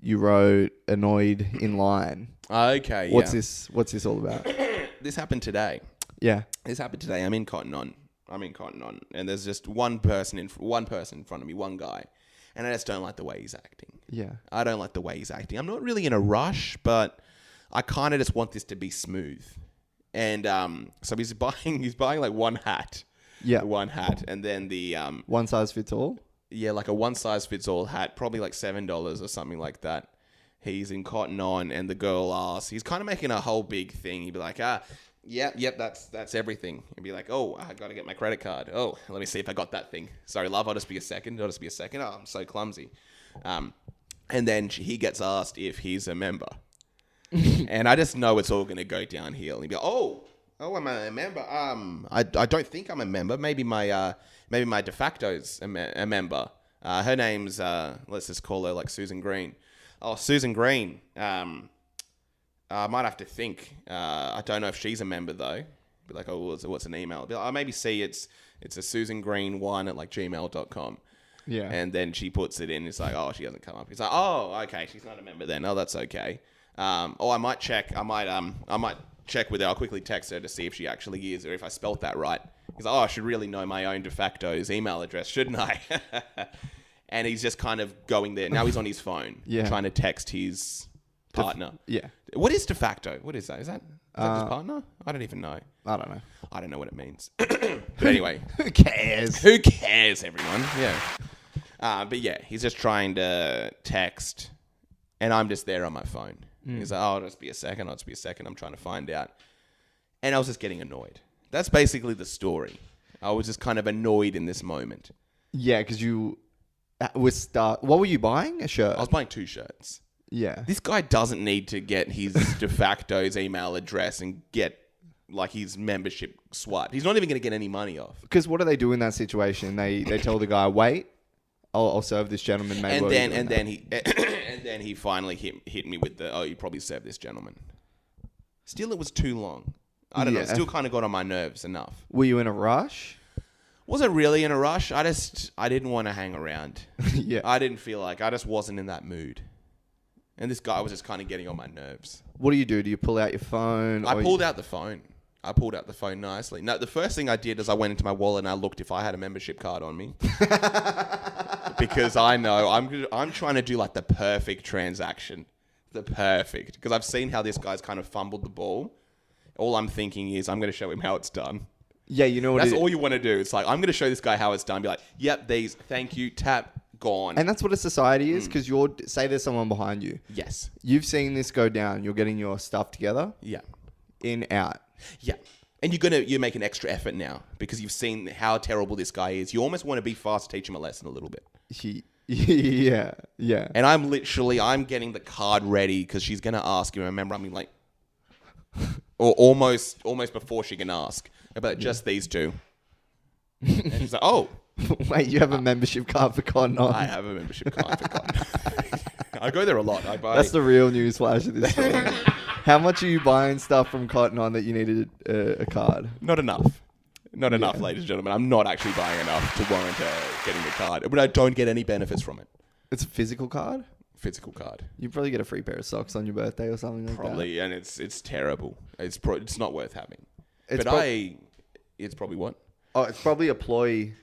you wrote annoyed in line. Okay, What's this all about? This happened today. Yeah. This happened today. I'm in Cotton On, and there's just one person in front of me, one guy, and I just don't like the way he's acting. Yeah. I don't like the way he's acting. I'm not really in a rush, but I kind of just want this to be smooth. And so he's buying like one hat. Yeah. One hat, and then the One size fits all? yeah, like a one size fits all hat, probably like $7 or something like that. He's in Cotton On, and the girl asks, he's kind of making a whole big thing. He'd be like, yep, that's everything. He'd be like, oh, I got to get my credit card. Oh, let me see if I got that thing. Sorry, love, I'll just be a second. Oh, I'm so clumsy. And then he gets asked if he's a member. And I just know it's all going to go downhill. He'd be like, oh, I'm a member. I don't think I'm a member. Maybe my de facto's a member. Her name's let's just call her like Susan Green. Oh, Susan Green. I might have to think. I don't know if she's a member though. Be like, oh, what's an email? Be like, oh, maybe see it's a Susan Green 1 at like gmail.com. Yeah. And then she puts it in. It's like, oh, she hasn't come up. It's like, oh, okay, she's not a member then. Oh, that's okay. I might check. I might check with her. I'll quickly text her to see if she actually is or if I spelt that right. He's like, oh, I should really know my own de facto's email address, shouldn't I? And he's just kind of going there. Now he's on his phone, trying to text his partner. Yeah. What is de facto? What is that? Is that his partner? I don't even know. I don't know. I don't know what it means. But anyway. Who cares? Who cares, everyone? Yeah. But yeah, he's just trying to text, and I'm just there on my phone. He's like, oh, I'll just be a second. I'm trying to find out. And I was just getting annoyed. That's basically the story. I was just kind of annoyed in this moment. Yeah, because you were stuck. What were you buying? A shirt? I was buying 2 shirts. Yeah. This guy doesn't need to get his de facto's email address and get like his membership swiped. He's not even going to get any money off. Because what do they do in that situation? They tell the guy, wait, I'll serve this gentleman. Maybe and then he finally hit me with the, oh, you probably served this gentleman. Still, it was too long. I don't know. It still kind of got on my nerves enough. Were you in a rush? Wasn't really in a rush. I didn't want to hang around. Yeah. I didn't feel like, I just wasn't in that mood. And this guy was just kind of getting on my nerves. What do? Do you pull out your phone? I pulled out the phone. I pulled out the phone nicely. No, the first thing I did is I went into my wallet and I looked if I had a membership card on me. Because I know I'm trying to do like the perfect transaction. Because I've seen how this guy's kind of fumbled the ball. All I'm thinking is I'm going to show him how it's done. Yeah, you know what? That's all you want to do. It's like, I'm going to show this guy how it's done. Be like, yep, thank you, tap, gone. And that's what a society is, because say there's someone behind you. Yes. You've seen this go down. You're getting your stuff together. Yeah. In, out. Yeah. And you make an extra effort now because you've seen how terrible this guy is. You almost want to be fast, teach him a lesson a little bit. Yeah. And I'm getting the card ready because she's going to ask you. Remember, I mean, like, or almost before she can ask about just these 2. And she's like, oh. Wait, you have a membership card for Cotton On? I have a membership card for Cotton On. I go there a lot. That's the real news flash of this story. How much are you buying stuff from Cotton On that you needed a card? Not enough. Not enough, ladies and gentlemen. I'm not actually buying enough to warrant getting the card. But I don't get any benefits from it. It's a physical card? Physical card. You probably get a free pair of socks on your birthday or something like probably, and it's terrible. It's not worth having. It's probably what? Oh, it's probably a ploy.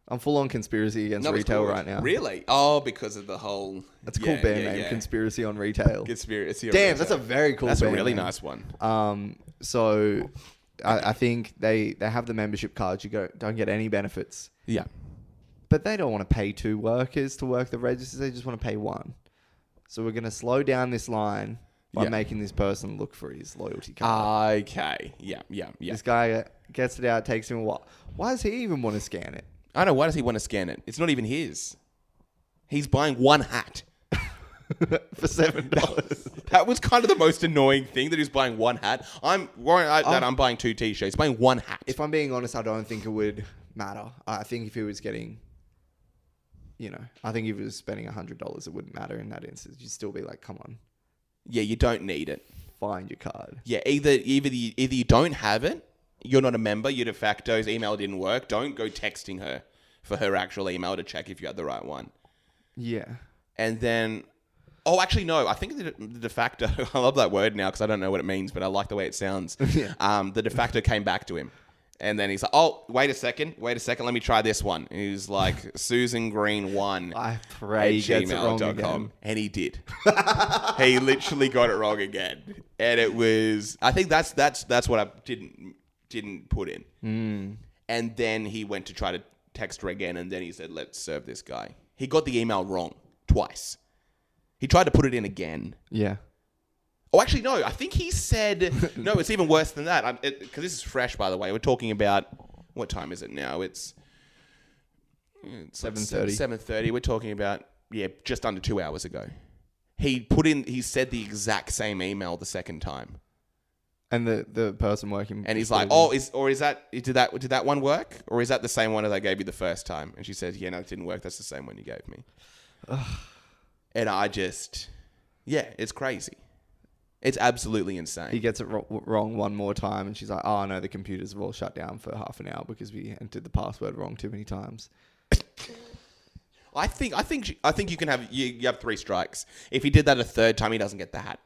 I'm full on conspiracy against retail right now. Really? Oh, because of the whole... That's a cool band name, Conspiracy on Retail. Conspiracy on Damn, Retail. that's a very cool That's band a really name. nice one. So I think they have the membership cards. You don't get any benefits. Yeah. But they don't want to pay 2 workers to work the registers. They just want to pay 1. So we're going to slow down this line by making this person look for his loyalty card. Okay. Yeah. This guy gets it out, takes him a while. Why does he even want to scan it? I don't know. Why does he want to scan it? It's not even his. He's buying 1 hat. For $7. That was kind of the most annoying thing, that he's buying 1 hat. I'm worried that I'm buying 2 t-shirts. He's buying 1 hat. If I'm being honest, I don't think it would matter. I think if he was getting... I think if he was spending $100, it wouldn't matter in that instance. You'd still be like, come on. Yeah, you don't need it. Find your card. Yeah, either you don't have it, you're not a member, your de facto's email didn't work, don't go texting her for her actual email to check if you had the right one. Yeah. And then Oh, actually, no. I think the de facto. I love that word now because I don't know what it means, but I like the way it sounds. Yeah. The de facto came back to him, and then he's like, "Oh, wait a second. Let me try this one." And he's like, "Susan Green 1 I pray he gets it wrong again. and he did. He literally got it wrong again, and it was. I think that's what I didn't put in. And then he went to try to text her again, and then he said, "Let's serve this guy." He got the email wrong twice. He tried to put it in again. Yeah. Oh, actually, no. I think he said... No, it's even worse than that. Because this is fresh, by the way. We're talking about... What time is it now? It's 7:30. 7:30. We're talking about, just under 2 hours ago. He said the exact same email the second time. And the person working... And he's like, did that one work? Or is that the same one as I gave you the first time? And she said, yeah, no, it didn't work. That's the same one you gave me. And I just... Yeah, it's crazy. It's absolutely insane. He gets it wrong one more time, and she's like, "Oh no, the computers have all shut down for half an hour because we entered the password wrong too many times." I think you can have you have 3 strikes. If he did that a third time, he doesn't get the hat.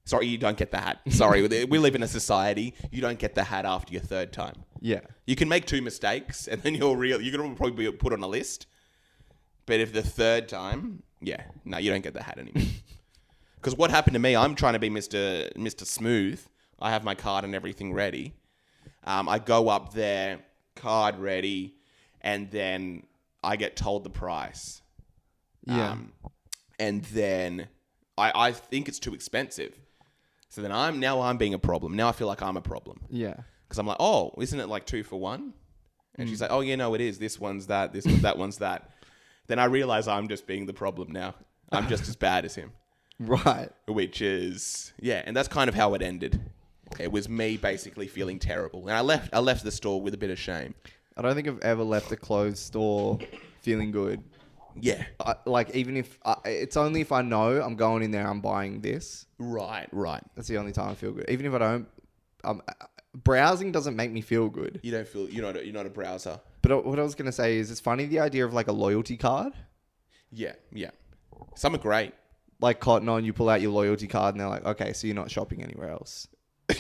Sorry, you don't get the hat. Sorry, we live in a society. You don't get the hat after your third time. Yeah. You can make 2 mistakes, and then you're gonna probably be put on a list. But if the third time, you don't get the hat anymore. Because what happened to me, I'm trying to be Mr. Smooth. I have my card and everything ready. I go up there, card ready, and then I get told the price. Yeah. And then I think it's too expensive. So then I'm being a problem. Now I feel like I'm a problem. Yeah. Because I'm like, oh, isn't it like 2 for 1? And she's like, oh, yeah, no, it is. This one's that. That one's that. Then I realize I'm just being the problem now. I'm just as bad as him. Right. Which is, and that's kind of how it ended. It was me basically feeling terrible. And I left the store with a bit of shame. I don't think I've ever left a clothes store feeling good. Yeah. Even if... it's only if I know I'm going in there, I'm buying this. Right. That's the only time I feel good. Even if I don't... browsing doesn't make me feel good. You don't feel... You're not a browser. But what I was going to say is, it's funny the idea of like a loyalty card. Yeah. Some are great. Like Cotton On, you pull out your loyalty card and they're like, okay, so you're not shopping anywhere else. Do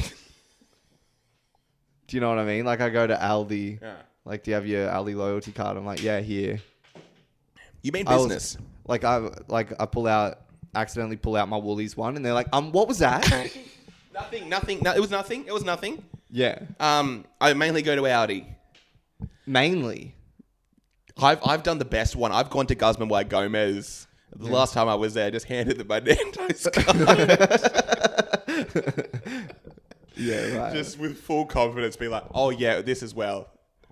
you know what I mean? Like I go to Aldi. Yeah. Like, do you have your Aldi loyalty card? I'm like, yeah, here. You mean business? I accidentally pull out my Woolies one and they're like, what was that? Nothing. No, it was nothing. Yeah. I mainly go to Audi. Mainly. I've done the best one. I've gone to Guzman Y Gomez. The last time I was there, I just handed them my Nando's card. Yeah, right. Just with full confidence, be like, "Oh yeah, this as well."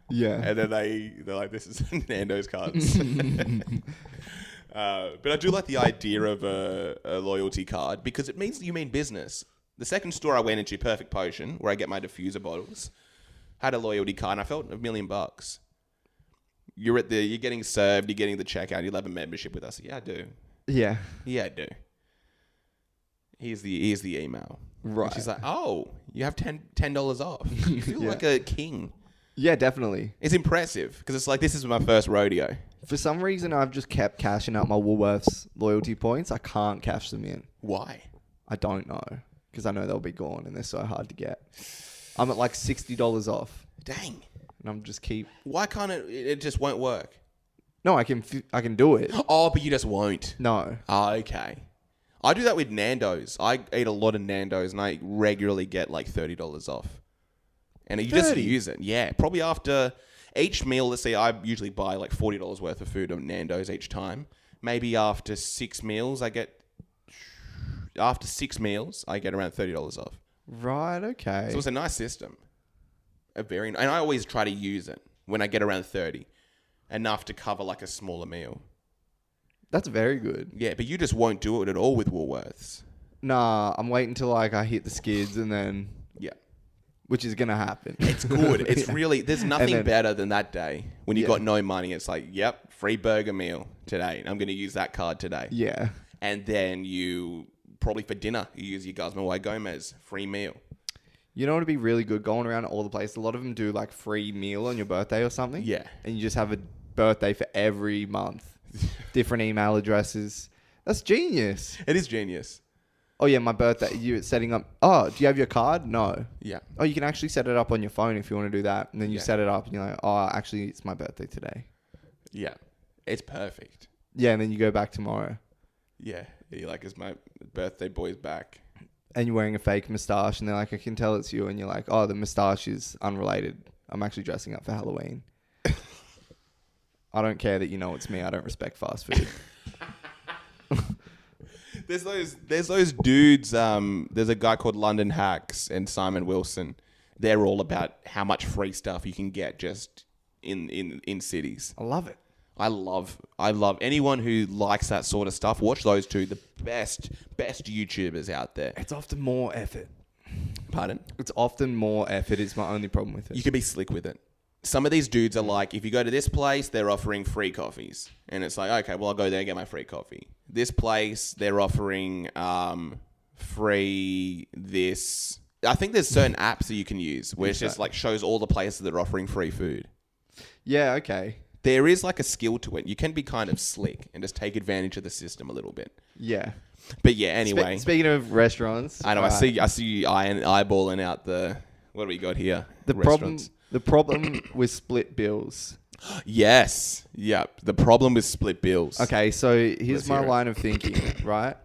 Yeah. And then they're like, "This is Nando's cards." But I do like the idea of a loyalty card because it means you mean business. The second store I went into, Perfect Potion, where I get my diffuser bottles, had a loyalty card, and I felt $1 million. You're getting served, you're getting the checkout, you'll have a membership with us. Yeah, I do. Yeah. Yeah, I do. Here's the email. Right. And she's like, oh, you have $10 off. You feel like a king. Yeah, definitely. It's impressive because it's like, this is my first rodeo. For some reason, I've just kept cashing out my Woolworths loyalty points. I can't cash them in. Why? I don't know. Because I know they'll be gone and they're so hard to get. I'm at like $60 off. Dang. And I'm just keep... Why can't it just won't work? No, I can do it. Oh, but you just won't. No. Oh, okay. I do that with Nando's. I eat a lot of Nando's and I regularly get like $30 off. And you just use it. Yeah. Probably after each meal, let's say I usually buy like $40 worth of food of Nando's each time. Maybe after 6 meals, I get around $30 off. Right, okay. So it's a nice system. And I always try to use it when I get around 30. Enough to cover like a smaller meal. That's very good. Yeah, but you just won't do it at all with Woolworths. Nah, I'm waiting till like I hit the skids and then... Yeah. Which is going to happen. It's good. It's really... There's nothing then, better than that day when you got no money. It's like, yep, free burger meal today. I'm going to use that card today. Yeah. And then you... Probably for dinner, you use your Guzman Y Gomez free meal. You know what would be really good? Going around all the places. A lot of them do like free meal on your birthday or something. Yeah. And you just have a birthday for every month. Different email addresses. That's genius. It is genius. Oh yeah, my birthday. You setting up. Oh, do you have your card? No. Yeah. Oh, you can actually set it up on your phone if you want to do that, and then you Yeah. set it up, and you're like, oh, actually, it's my birthday today. Yeah. It's perfect. Yeah, and then you go back tomorrow, Yeah. You're like, is my birthday boy's back? and you're wearing a fake moustache, and they're like, I can tell it's you, and you're like, oh, the moustache is unrelated. I'm actually dressing up for Halloween. I don't care that you know it's me. I don't respect fast food. There's those dudes. There's a guy called London Hacks and Simon Wilson. They're all about how much free stuff you can get just in cities. I love it. I love anyone who likes that sort of stuff. Watch those two, the best YouTubers out there. It's often more effort. Pardon? It's often more effort. It's my only problem with it. You can be slick with it. Some of these dudes are like, if you go to this place, they're offering free coffees. And it's like, okay, well, I'll go there and get my free coffee. This place, they're offering free this. I think there's certain apps that you can use where it's just like shows all the places that are offering free food. Yeah, okay. There is like a skill to it. You can be kind of slick and just take advantage of the system a little bit. Yeah. But yeah, anyway. Speaking of restaurants. I know, I see you eyeballing out the... What do we got here? The problem with split bills. Yes. Yep. The problem with split bills. Okay, so here's Let's my hear it. line of thinking, right?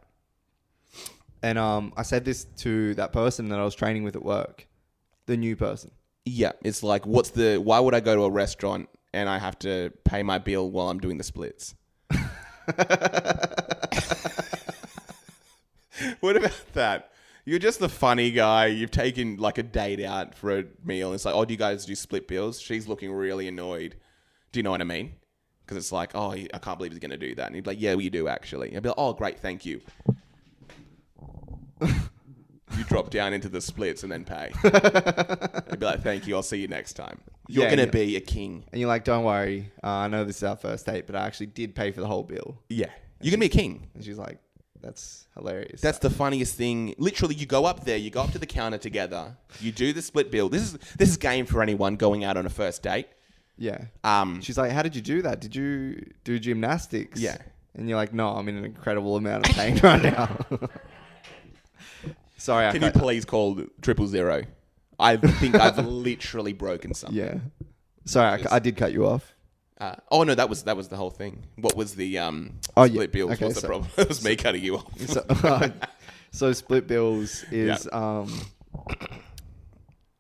And I said this to that person that I was training with at work, the new person. Yeah. It's like, why would I go to a restaurant and I have to pay my bill while I'm doing the splits? What about that? You're just the funny guy. You've taken like a date out for a meal. It's like, oh, do you guys do split bills? She's looking really annoyed. Do you know what I mean? Because it's like, oh, I can't believe he's going to do that. And he'd be like, yeah, we do actually. I'd be like, oh, great, thank you. You drop down into the splits and then pay. I'd be like, thank you. I'll see you next time. You're going to be a king. And you're like, don't worry. I know this is our first date, but I actually did pay for the whole bill. Yeah. You're going to be a king. And she's like, that's hilarious. That's the funniest thing. Literally, you go up there, you go up to the counter together, you do the split bill. This is game for anyone going out on a first date. Yeah. Um, She's like, how did you do that? Did you do gymnastics? Yeah. And you're like, no, I'm in an incredible amount of pain right now. Sorry, Can you please call 000? I think I've literally broken something. Yeah. Sorry, I did cut you off. Oh no, that was the whole thing. What was the Oh, split yeah. bills? Okay, What's the so- problem? It was me cutting you off. So split bills is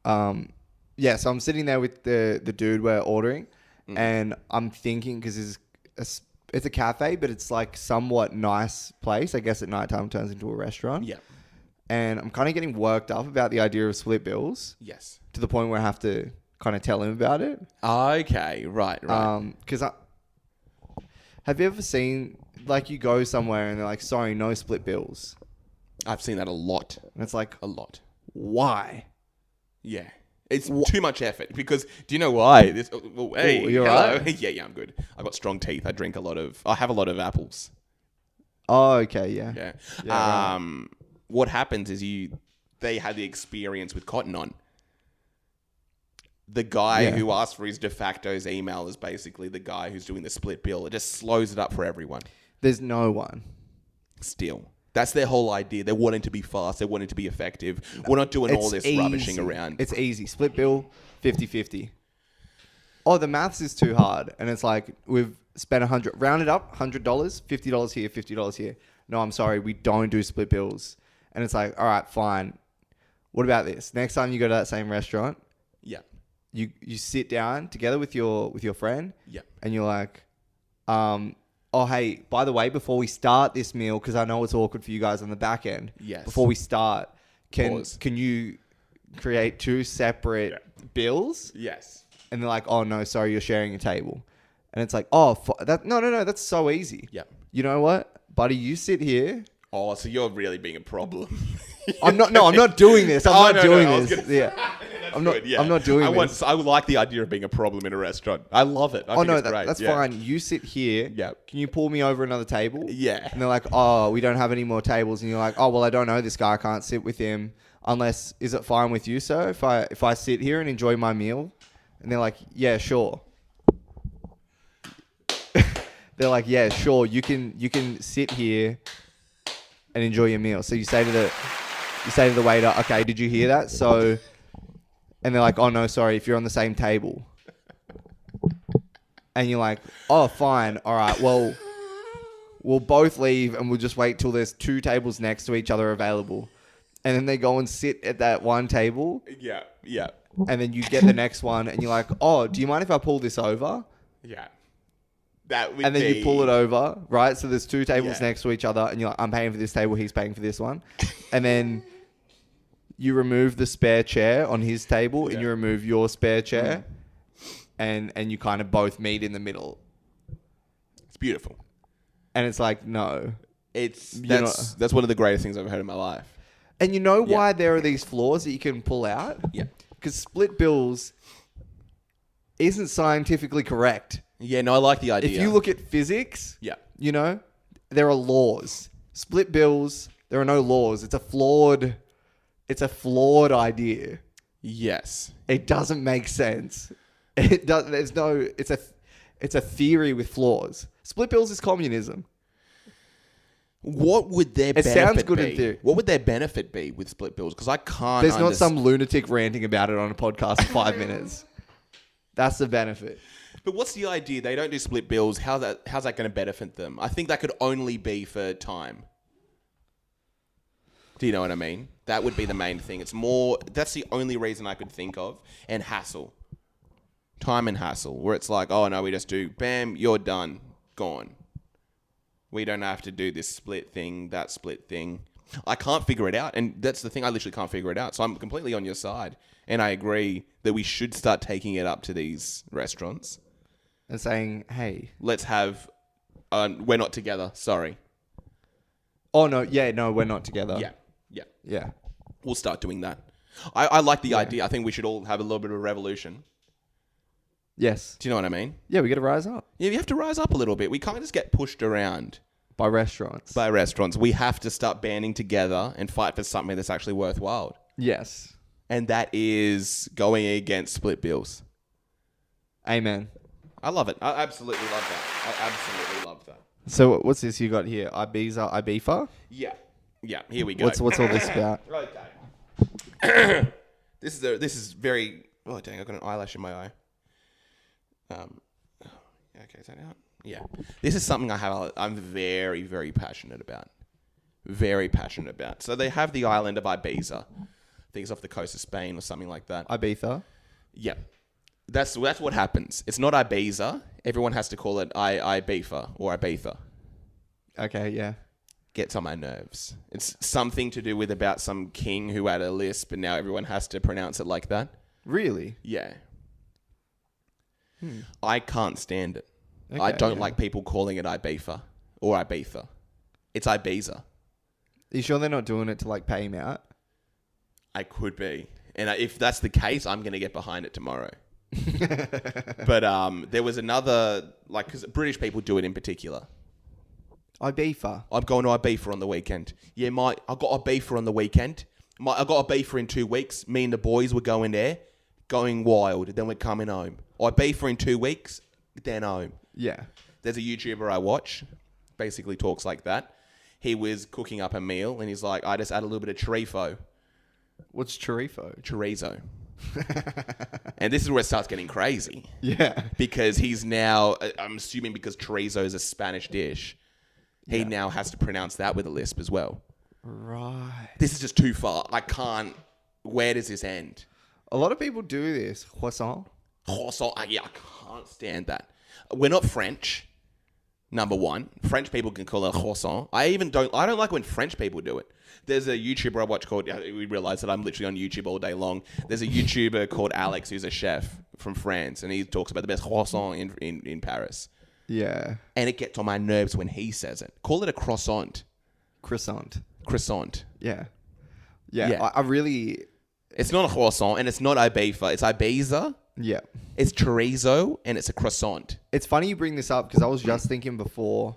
So I'm sitting there with the dude we're ordering, and I'm thinking because it's a cafe, but it's like somewhat nice place. I guess at nighttime turns into a restaurant. Yeah. And I'm kind of getting worked up about the idea of split bills Yes. to the point where I have to kind of tell him about it. Okay. Right. Because have you ever seen, like, you go somewhere and they're like, sorry, no split bills. I've seen that a lot. And it's like, A lot. why? Yeah. It's too much effort because do you know why? This. Oh, hey, Ooh, you're hello. right. Yeah, I'm good. I got strong teeth. I have a lot of apples. Oh, okay, yeah. Yeah. Yeah, What happens is they had the experience with Cotton On. The guy who asked for his de facto's email is basically the guy who's doing the split bill. It just slows it up for everyone. There's no one. Still. That's their whole idea. They're wanting to be fast. They're wanting to be effective. We're not doing all this rubbishing around. It's easy. Split bill, 50-50. Oh, the maths is too hard. And it's like, we've spent round it up, $100, $50 here, $50 here. No, I'm sorry, we don't do split bills. And it's like, all right, fine. What about this? Next time you go to that same restaurant, Yeah. you sit down together with your friend, Yeah. and you're like, oh, hey, by the way, before we start this meal, because I know it's awkward for you guys on the back end. Yes. Before we start, Pause. can you create two separate bills? Yes. And they're like, oh no, sorry, you're sharing a table. And it's like, oh, no, that's so easy. Yeah. You know what, buddy? You sit here. Oh, so you're really being a problem. I'm not doing this. I'm not doing I was this. gonna- Yeah. I'm not doing this. I would like the idea of being a problem in a restaurant. I love it. I think it's great. That's Yeah. fine. You sit here. Yeah. Can you pull me over another table? Yeah. And they're like, oh, we don't have any more tables. And you're like, oh, well, I don't know this guy. I can't sit with him unless, is it fine with you, sir, if I sit here and enjoy my meal? And they're like, yeah, sure. They're like, yeah, sure. You can sit here and enjoy your meal. So you say to the waiter, okay, did you hear that? So, and they're like, oh no, sorry, if you're on the same table. And you're like, oh, fine. All right, well, we'll both leave and we'll just wait till there's 2 tables next to each other available. And then they go and sit at that one table. Yeah, yeah, And then you get the next one and you're like, oh, do you mind if I pull this over? yeah. That would And then be... you pull it over, right? So there's 2 tables Yeah. next to each other and you're like, I'm paying for this table, he's paying for this one. And then you remove the spare chair on his table and you remove your spare chair and you kind of both meet in the middle. It's beautiful. And it's like, no. That's one of the greatest things I've heard in my life. And you know why there are these flaws that you can pull out? Yeah. Because split bills isn't scientifically correct. Yeah, no, I like the idea. If you look at physics, Yeah. you know, there are laws. Split bills, there are no laws. It's a flawed idea. Yes. It doesn't make sense. It does. It's a theory with flaws. Split bills is communism. What would their benefit sounds good be? in theory. What would their benefit be with split bills? Because I can't. There's not some lunatic ranting about it on a podcast for 5 minutes. That's the benefit. But what's the idea? They don't do split bills. How's that going to benefit them? I think that could only be for time. Do you know what I mean? That would be the main thing. That's the only reason I could think of. And hassle. Time and hassle. Where it's like, oh no, we just do, bam, you're done. Gone. We don't have to do this split thing, that split thing. I can't figure it out. And that's the thing. I literally can't figure it out. So I'm completely on your side. And I agree that we should start taking it up to these restaurants. And saying, hey. Let's have, we're not together. Sorry. Oh, no. Yeah, no, we're not together. Yeah. Yeah. Yeah. We'll start doing that. I like the idea. I think we should all have a little bit of a revolution. Yes. Do you know what I mean? Yeah, we got to rise up. Yeah, you have to rise up a little bit. We can't just get pushed around By restaurants. by restaurants. We have to start banding together and fight for something that's actually worthwhile. Yes. And that is going against split bills. Amen. I love it. I absolutely love that. I absolutely love that. So what's this you got here? Ibiza? Yeah. Yeah, here we go. What's all this about? Okay. This is very... Oh, dang, I've got an eyelash in my eye. Okay, is that out? Yeah. This is something I'm very, very passionate about. Very passionate about. So they have the island of Ibiza. I think it's off the coast of Spain or something like that. Ibiza? Yeah. That's what happens. It's not Ibiza. Everyone has to call it Ibiza or Ibiza. Okay, yeah. Gets on my nerves. It's something to do with about some king who had a lisp and now everyone has to pronounce it like that. Really? Yeah. I can't stand it. Okay, I don't yeah. like people calling it Ibiza or Ibiza. It's Ibiza. Are you sure they're not doing it to like pay him out? I could be. And if that's the case, I'm going to get behind it tomorrow. But there was another, like, because British people do it in particular. Ibiza? I'm going to Ibiza on the weekend. Yeah, I got Ibiza on the weekend. I got Ibiza in 2 weeks. Me and the boys were going there, going wild. Then we're coming home. Ibiza in 2 weeks, then home. Yeah. There's a YouTuber I watch, basically talks like that. He was cooking up a meal and he's like, I just add a little bit of chorizo. What's chorizo? And this is where it starts getting crazy. Yeah. Because he's now, I'm assuming because chorizo is a Spanish dish, he now has to pronounce that with a lisp as well. Right. This is just too far. I can't, where does this end? A lot of people do this. Croissant? Croissant, yeah, I can't stand that. We're not French, number one. French people can call it croissant. I don't like when French people do it. There's a YouTuber I watch called, we realize that I'm literally on YouTube all day long. There's a YouTuber called Alex who's a chef from France and he talks about the best croissant in Paris. Yeah. And it gets on my nerves when he says it. Call it a croissant. Croissant. Yeah. Yeah. I really... It's not a croissant and it's not Ibiza. It's Ibiza. Yeah. It's chorizo and it's a croissant. It's funny you bring this up because I was just thinking before...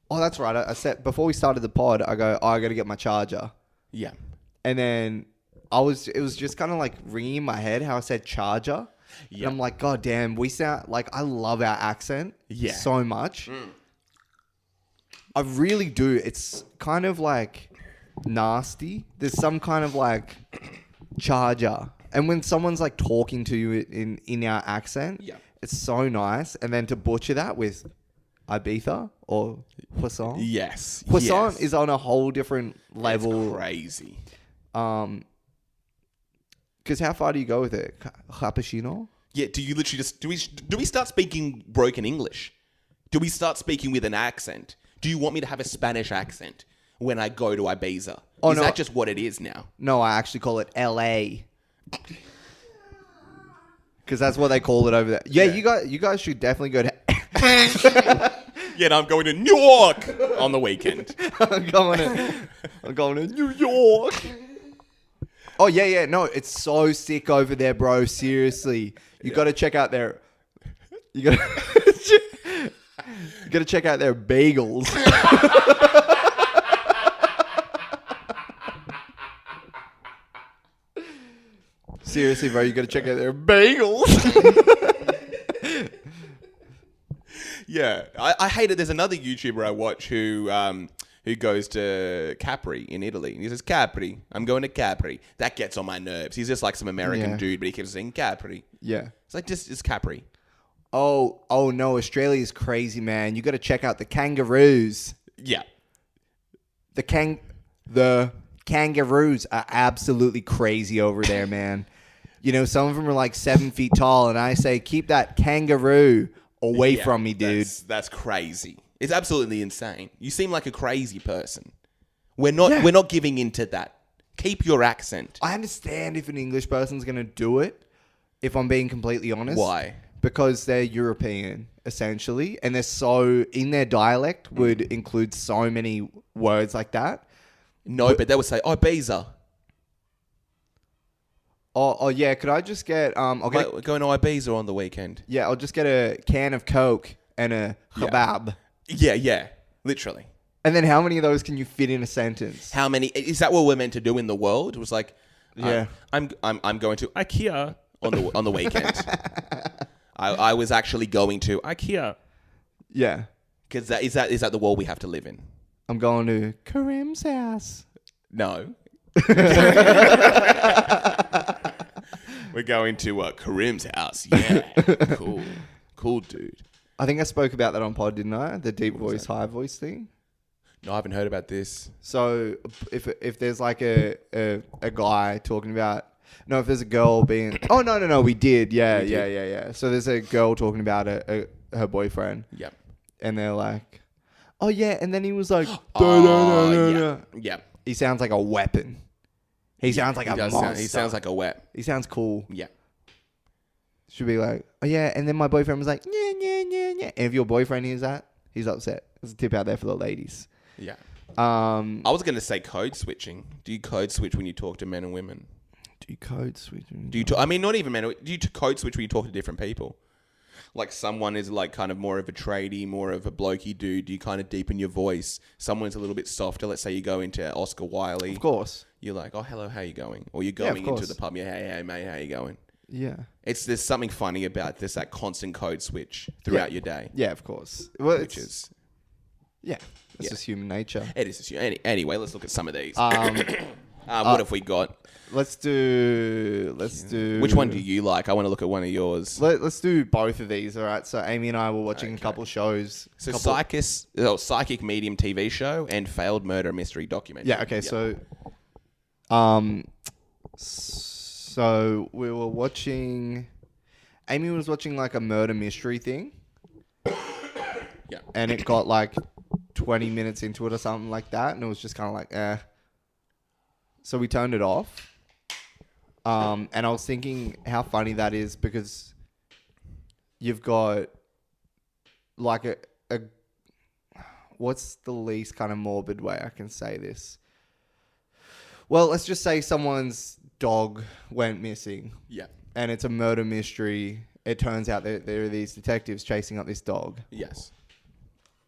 Oh, that's right. I said before we started the pod, I go, I got to get my charger. Yeah. And then it was just kind of like ringing in my head how I said charger. Yeah. And I'm like, God damn, we sound like, I love our accent Yeah. so much. I really do. It's kind of like nasty. There's some kind of like charger. And when someone's like talking to you in our accent, Yeah. it's so nice. And then to butcher that with Ibiza or Poisson. Yes. Poisson yes. is on a whole different level. It's crazy. Because how far do you go with it? Cappuccino? Yeah, do you literally just... Do we start speaking broken English? Do we start speaking with an accent? Do you want me to have a Spanish accent when I go to Ibiza? Oh, is no. that just what it is now? No, I actually call it LA. Because that's what they call it over there. Yeah, you guys should definitely go to... Yeah, no, I'm going to New York on the weekend. I'm going to New York. Oh, yeah. No, it's so sick over there, bro. Seriously. You got to check out their... You got to check out their bagels. Seriously, bro, you got to check out their bagels. Yeah, I hate it. There's another YouTuber I watch who goes to Capri in Italy. And he says, Capri, I'm going to Capri. That gets on my nerves. He's just like some American Yeah. dude, but he keeps saying Capri. Yeah. It's like, just it's Capri. Oh no, Australia's crazy, man. You got to check out the kangaroos. Yeah. The kangaroos are absolutely crazy over there, man. You know, some of them are like 7 feet tall, and I say, keep that kangaroo away Yeah, from me, dude. That's crazy. It's absolutely insane. You seem like a crazy person. We're not giving into that. Keep your accent. I understand if an English person's going to do it, if I'm being completely honest. Why? Because they're European, essentially, and they're so, in their dialect, would include so many words like that. No, but they would say, Ibiza. Oh yeah, could I just get, We're going to Ibiza on the weekend. I'll just get a can of Coke and a kebab. Yeah, literally. And then how many of those can you fit in a sentence? How many? Is that what we're meant to do in the world? It was like, Yeah. I'm going to IKEA on the weekend. I was actually going to IKEA Yeah. because is that the world we have to live in? I'm going to Karim's house. No. We're going to Karim's house. Yeah, cool dude. I think I spoke about that on pod, didn't I? The deep voice, high voice thing. No, I haven't heard about this. So if there's like a guy talking about, no, if there's a girl being, oh no, we did, yeah. So there's a girl talking about her boyfriend, Yep. and they're like, oh yeah, and then he was like, Yeah. He sounds like a weapon. He sounds like a monster. He sounds like a wet. He sounds cool. Yeah. Should be like, oh yeah, and then my boyfriend was like, yeah. And if your boyfriend hears that, he's upset. There's a tip out there for the ladies. Yeah. I was going to say code switching. Do you code switch when you talk to men and women? Do you code switch? Do you? I mean, not even men. Do you code switch when you talk to different people? Like someone is like kind of more of a tradie, more of a blokey dude. Do you kind of deepen your voice? Someone's a little bit softer. Let's say you go into Oscar Wilde. Of course. You're like, oh, hello, how you going? Or you're going into course. the pub. Yeah, hey, mate, how you going? Yeah. There's something funny about this, that constant code switch throughout your day. Yeah, of course. Well, Which is... Yeah. It's just human nature. It is. Anyway, let's look at some of these. What What have we got? Let's do. Which one do you like? I want to look at one of yours. Let's do both of these. All right. So Amy and I were watching a couple shows. So Psychic Medium TV show and Failed Murder Mystery Documentary. Yeah. Okay. Yep. So we were watching. Amy was watching like a murder mystery thing. Yeah. And it got like 20 minutes into it or something like that, and it was just kind of like, eh. So we turned it off. And I was thinking how funny that is because you've got like a what's the least kind of morbid way I can say this? Well, let's just say someone's dog went missing. Yeah. And it's a murder mystery. It turns out that there are these detectives chasing up this dog. Yes.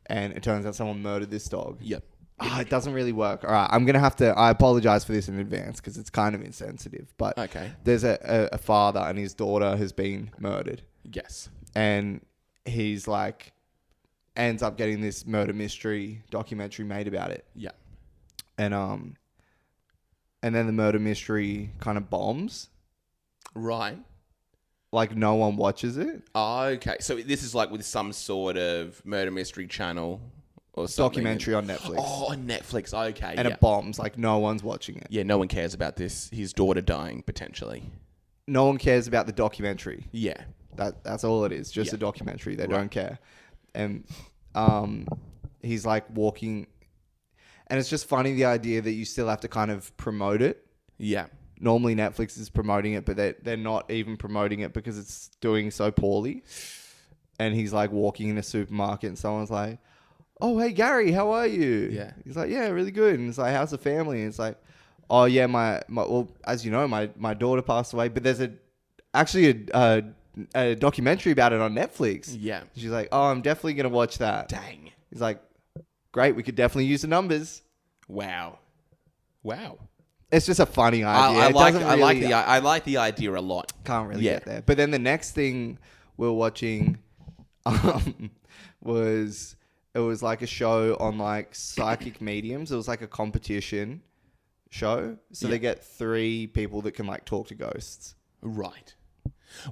And it turns out someone murdered this dog. Yep. It doesn't really work. All right, I'm going to have to... I apologize for this in advance because it's kind of insensitive. But Okay. there's a father and his daughter has been murdered. Yes. And he's like ends up getting this murder mystery documentary made about it. Yeah. And then the murder mystery kind of bombs. Right. Like no one watches it. Okay. So this is like with some sort of murder mystery channel or something. Documentary on Netflix. Oh, on Netflix. Okay. And it bombs. Like no one's watching it. Yeah, no one cares about this. His daughter dying, potentially. No one cares about the documentary. Yeah. That's all it is. Just Yeah. a documentary. They Right. don't care. And he's like walking. And it's just funny the idea that you still have to kind of promote it. Yeah. Normally Netflix is promoting it, but they're not even promoting it because it's doing so poorly. And he's like walking in a supermarket and someone's like, "Oh, hey Gary, how are you?" Yeah. He's like, "Yeah, really good." And it's like, "How's the family?" And it's like, "Oh yeah, my well, as you know, my daughter passed away, but there's actually a documentary about it on Netflix." Yeah. She's like, "Oh, I'm definitely going to watch that." Dang. He's like, "Great, we could definitely use the numbers." Wow. Wow. It's just a funny idea. I It like doesn't I like really- the I like the idea a lot. Can't really Yeah. get there. But then the next thing we're watching was like a show on like psychic mediums. It was like a competition show. So they get 3 people that can like talk to ghosts. Right.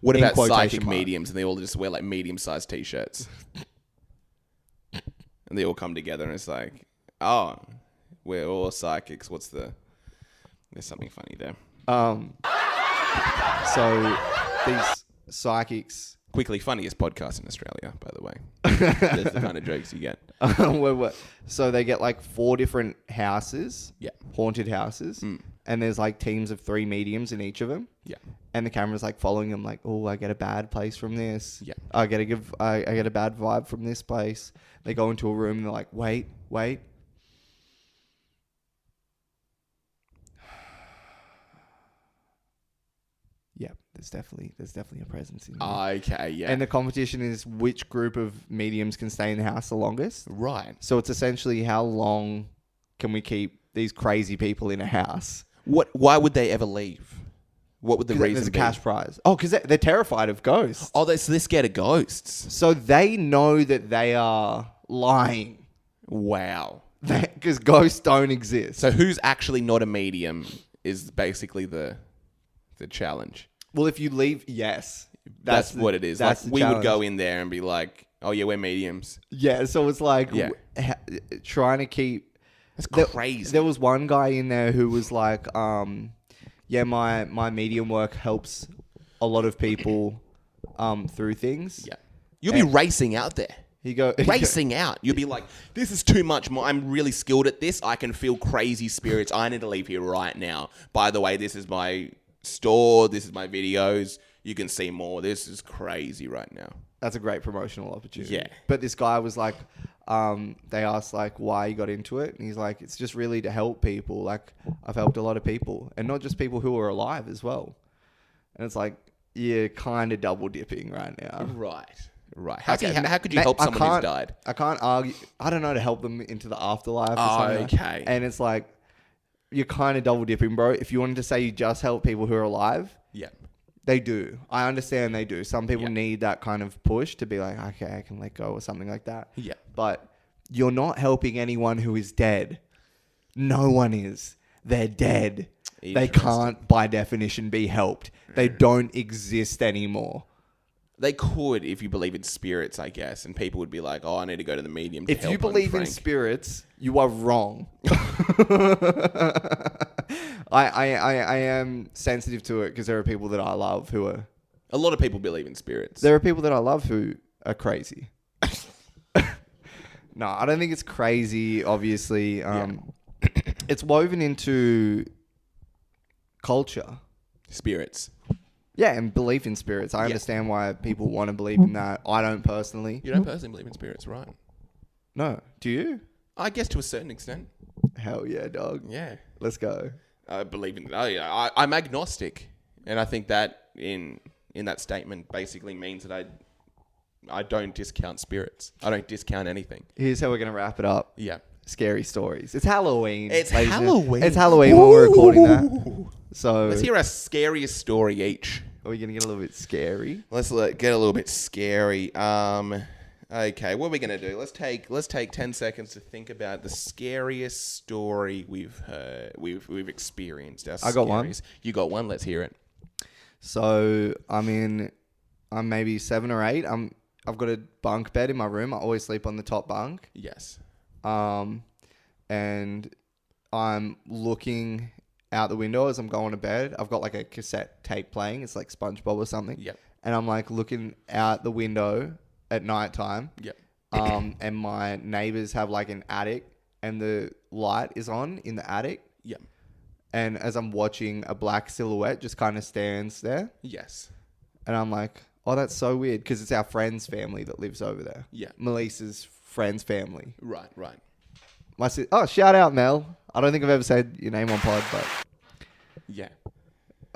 What In about quotation psychic mark. mediums and they all just wear like medium-sized t-shirts? And they all come together and it's like, "Oh, we're all psychics. There's something funny there." So these psychics Quickly funniest podcast in Australia, by the way. That's the kind of jokes you get. so they get like 4 different houses, Yeah. haunted houses, and there's like teams of 3 mediums in each of them. Yeah. And the camera's like following them, like, "Oh, I get a bad place from this. Yeah. I get a bad vibe from this place." They go into a room and they're like, "Wait." Yeah, there's definitely a presence in there. Okay, yeah. And the competition is which group of mediums can stay in the house the longest. Right. So it's essentially how long can we keep these crazy people in a house? Why would they ever leave? What would the 'Cause reason there's a be? cash prize. Oh, because they're terrified of ghosts. Oh, they're scared of ghosts. So they know that they are lying Wow. because ghosts don't exist. So who's actually not a medium is basically the challenge. Well, if you leave, yes. That's what it is. Like, That's the we would go challenge. in there and be like, "Oh yeah, we're mediums." Yeah, so it's like Yeah. trying to keep... That's crazy. There was one guy in there who was like, "Yeah, my medium work helps a lot of people through things." Yeah. You'll be racing out there. He go Racing out. You'll be like, "This is too much more. I'm really skilled at this. I can feel crazy spirits. I need to leave here right now. By the way, this is my store. This is my videos. You can see more. This is crazy right now." That's a great promotional opportunity. Yeah. But this guy was like, they asked like why he got into it, and he's like, "It's just really to help people. Like I've helped a lot of people, and not just people who are alive as well." And it's like, you're kind of double dipping right now. Right. How could you Mate, help I someone who's can't- died? I can't argue. I don't know, to help them into the afterlife. Or something like- Okay. And it's like, you're kind of double dipping, bro. If you wanted to say you just help people who are alive, Yeah. they do. I understand they do. Some people Yeah. need that kind of push to be like, okay, I can let go or something like that. Yeah. But you're not helping anyone who is dead. No one is. They're dead. They Interesting. can't, by definition, be helped. They don't exist anymore. They could if you believe in spirits, I guess, and people would be like, "Oh, I need to go to the medium." To If you help believe in Frank." spirits, you are wrong. I am sensitive to it because there are people that I love who are... A lot of people believe in spirits. There are people that I love who are crazy. No, I don't think it's crazy, obviously. It's woven into culture. Spirits. Yeah, and belief in spirits. I understand why people want to believe in that. I don't personally. You don't personally believe in spirits, right? No. Do you? I guess to a certain extent. Hell yeah, dog. Yeah. Let's go. I believe in. Oh yeah. I'm agnostic, and I think that in that statement basically means that I don't discount spirits. I don't discount anything. Here's how we're going to wrap it up. Yeah. Scary stories. It's Halloween. It's ladies and gentlemen. Halloween. It's Halloween when we're recording that. So Let's hear our scariest story each. are we going to get a little bit scary? Let's get a little bit scary. Okay, what are we gonna do? Let's take 10 seconds to think about the scariest story we've heard, we've experienced. I got one. You got one? Let's hear it. So I'm maybe 7 or 8. I've got a bunk bed in my room. I always sleep on the top bunk. Yes. And I'm looking out the window as I'm going to bed. I've got like a cassette tape playing. It's like SpongeBob or something. Yep. And I'm like looking out the window at nighttime. Yep. And my neighbors have like an attic and the light is on in the attic. Yep. And as I'm watching, a black silhouette just kind of stands there. Yes. And I'm like, oh, that's so weird because it's our friend's family that lives over there. Yeah. Melissa's friend's family. Right. Shout out, Mel. I don't think I've ever said your name on pod, but Yeah.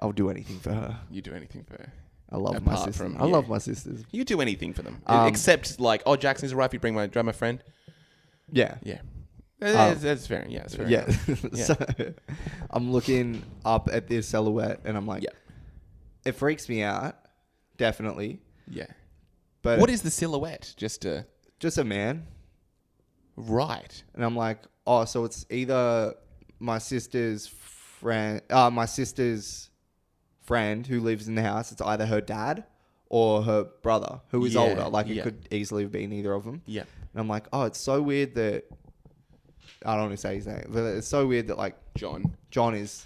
I'll do anything for her. You do anything for her. I love my Apart sisters. from- I yeah. love my sisters. You do anything for them. Um, Except like, oh, Jackson's arrived. You bring my drummer friend. Yeah. Yeah. That's fair. Yeah. That's fair. Yeah. Yeah. So I'm looking up at this silhouette and I'm like, Yeah. it freaks me out. Definitely. Yeah. But What is the silhouette? Just just a man. right. And I'm like, oh, so it's either my sister's friend who lives in the house. It's either her dad or her brother who is Yeah, older. Like yeah. it could easily have been either of them. Yeah. And I'm like, oh, it's so weird that I don't want to say his name, but it's so weird that like John is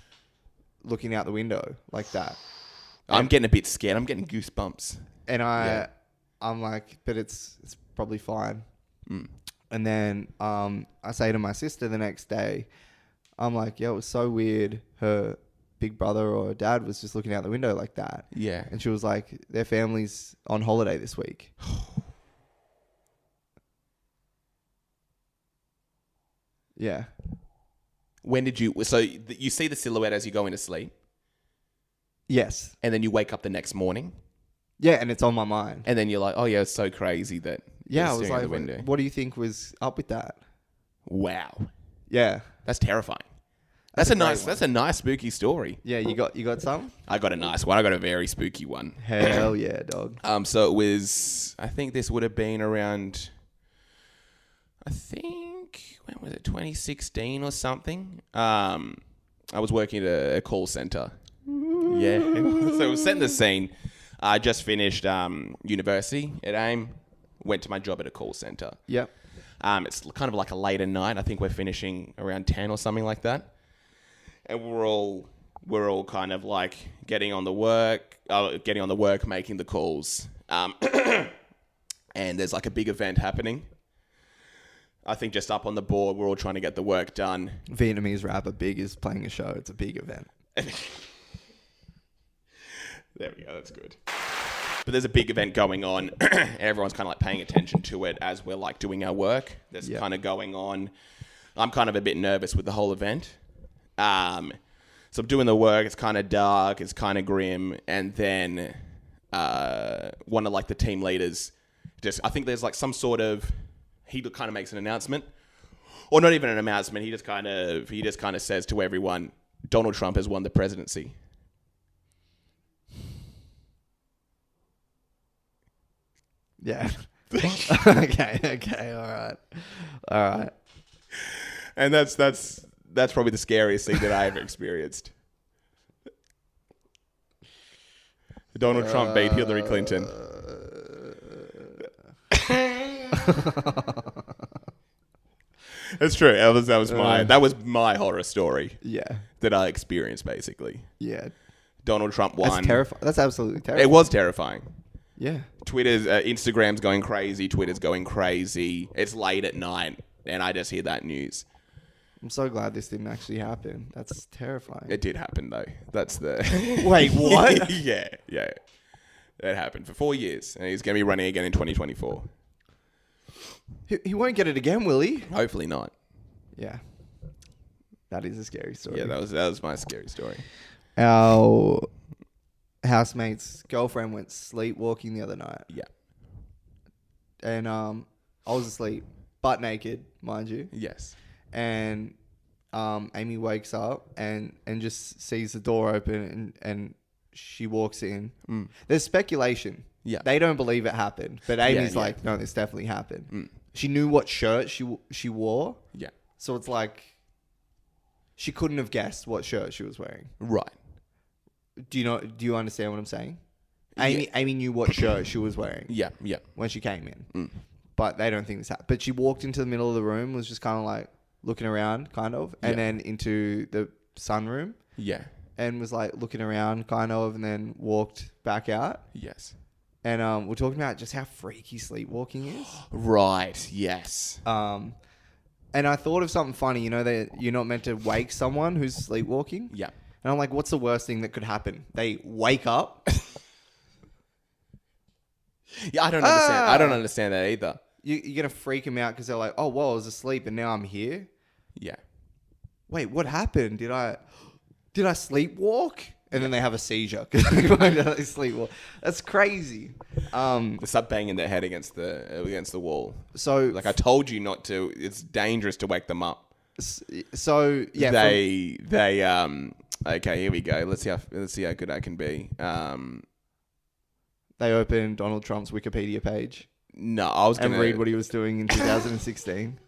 looking out the window like that. I'm getting a bit scared. I'm getting goosebumps. And Yeah. I'm like, but it's probably fine. Mm. And then I say to my sister the next day, I'm like, yeah, it was so weird. Her big brother or dad was just looking out the window like that. Yeah. And she was like, their family's on holiday this week. Yeah. When did you? So you see the silhouette as you go into sleep, Yes. and then you wake up the next morning, Yeah, and it's on my mind. and then you're like, oh yeah, it's so crazy that. Yeah, you're I was staring out like, the window. what do you think was up with that? Wow, Yeah. that's terrifying. That's a a great nice. one. That's a nice spooky story. Yeah, you got some? I got a nice one. I got a very spooky one. Hell yeah, dog. So it was. I think this would have been around. I think when was it? 2016 or something. I was working at a call center. Yeah. So setting the scene. I just finished university at AIM. Went to my job at a call center. Yep. It's kind of like a later night. I think we're finishing around 10 or something like that. And we're all kind of like getting on the work, making the calls. And there's like a big event happening. I think just up on the board, we're all trying to get the work done. Vietnamese rapper Big is playing a show. It's a big event. There we go. That's good. But there's a big event going on. Everyone's kind of like paying attention to it as we're like doing our work. There's kind of going on. I'm kind of a bit nervous with the whole event. So I'm doing the work. It's kind of dark. It's kind of grim. And then one of like the team leaders I think there's like some sort of, he kind of makes an announcement, or not even an announcement. He just kind of says to everyone, Donald Trump has won the presidency. Yeah. Okay. All right. And that's probably the scariest thing that I ever experienced. Donald Trump beat Hillary Clinton. That's true. That was my horror story Yeah. that I experienced, basically. Yeah. Donald Trump won. That's terrifying. That's absolutely terrifying. It was terrifying. Yeah. Instagram's going crazy. Twitter's going crazy. It's late at night, and I just hear that news. I'm so glad this didn't actually happen. That's terrifying. It did happen, though. That's the... Wait, what? Yeah. It happened for 4 years, and he's going to be running again in 2024. He won't get it again, will he? Hopefully not. Yeah. That is a scary story. Yeah, that was my scary story. Our housemate's girlfriend went sleepwalking the other night. Yeah. And I was asleep, butt naked, mind you. Yes. And Amy wakes up and just sees the door open and she walks in. There's speculation Yeah. They don't believe it happened, but Amy's yeah. like, no, this definitely happened. She knew what shirt she wore, Yeah. so it's like she couldn't have guessed what shirt she was wearing. Right. Do you understand what I'm saying? Amy knew what shirt she was wearing. Yeah. Yeah. When she came in, but they don't think this happened. But she walked into the middle of the room, was just kind of like looking around, kind of, and then into the sunroom, Yeah. and was like looking around, kind of, and then walked back out. Yes. And we're talking about just how freaky sleepwalking is. Right. Yes. And I thought of something funny. You know that you're not meant to wake someone who's sleepwalking. Yeah. And I'm like, what's the worst thing that could happen? They wake up. Yeah, I don't understand. I don't understand that either. You're gonna freak them out because they're like, oh, whoa, I was asleep and now I'm here. Yeah. Wait, what happened? Did I sleepwalk? And then they have a seizure because they find out they sleepwalk. That's crazy. They start banging their head against the wall. So Like, I told you not to. It's dangerous to wake them up. So yeah, Okay, here we go. Let's see how good I can be. they opened Donald Trump's Wikipedia page No, I was and gonna read what he was doing in 2016.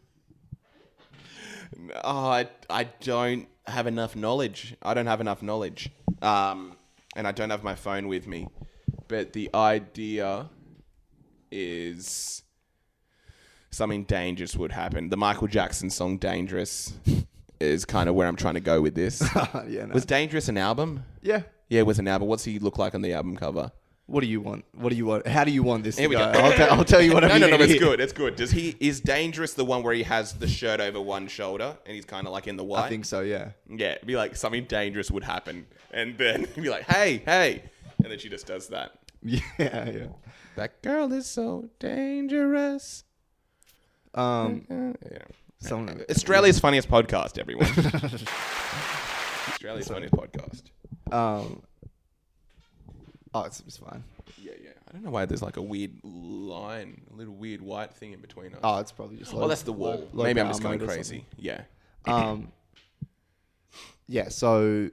Oh, I don't have enough knowledge. I don't have enough knowledge. And I don't have my phone with me. But the idea is something dangerous would happen. The Michael Jackson song Dangerous is kind of where I'm trying to go with this. Yeah, no. Was Dangerous an album? Yeah. Yeah, it was an album. What's he look like on the album cover? What do you want? How do you want this Here to we go? go. I'll tell you what I No, mean. it's good. It's good. Is Dangerous the one where he has the shirt over one shoulder and he's kind of like in the white? I think so, yeah. Yeah, it'd be like something dangerous would happen. And then he'd be like, hey. And then she just does that. Yeah. That girl is so dangerous. Yeah. Australia's funniest podcast, everyone. Australia's funniest podcast. It's fine. Yeah. I don't know why there's like a weird line, a little weird white thing in between us. Oh, it's probably just That's the wall. low Maybe I'm power just going mode or crazy. Yeah. Yeah, so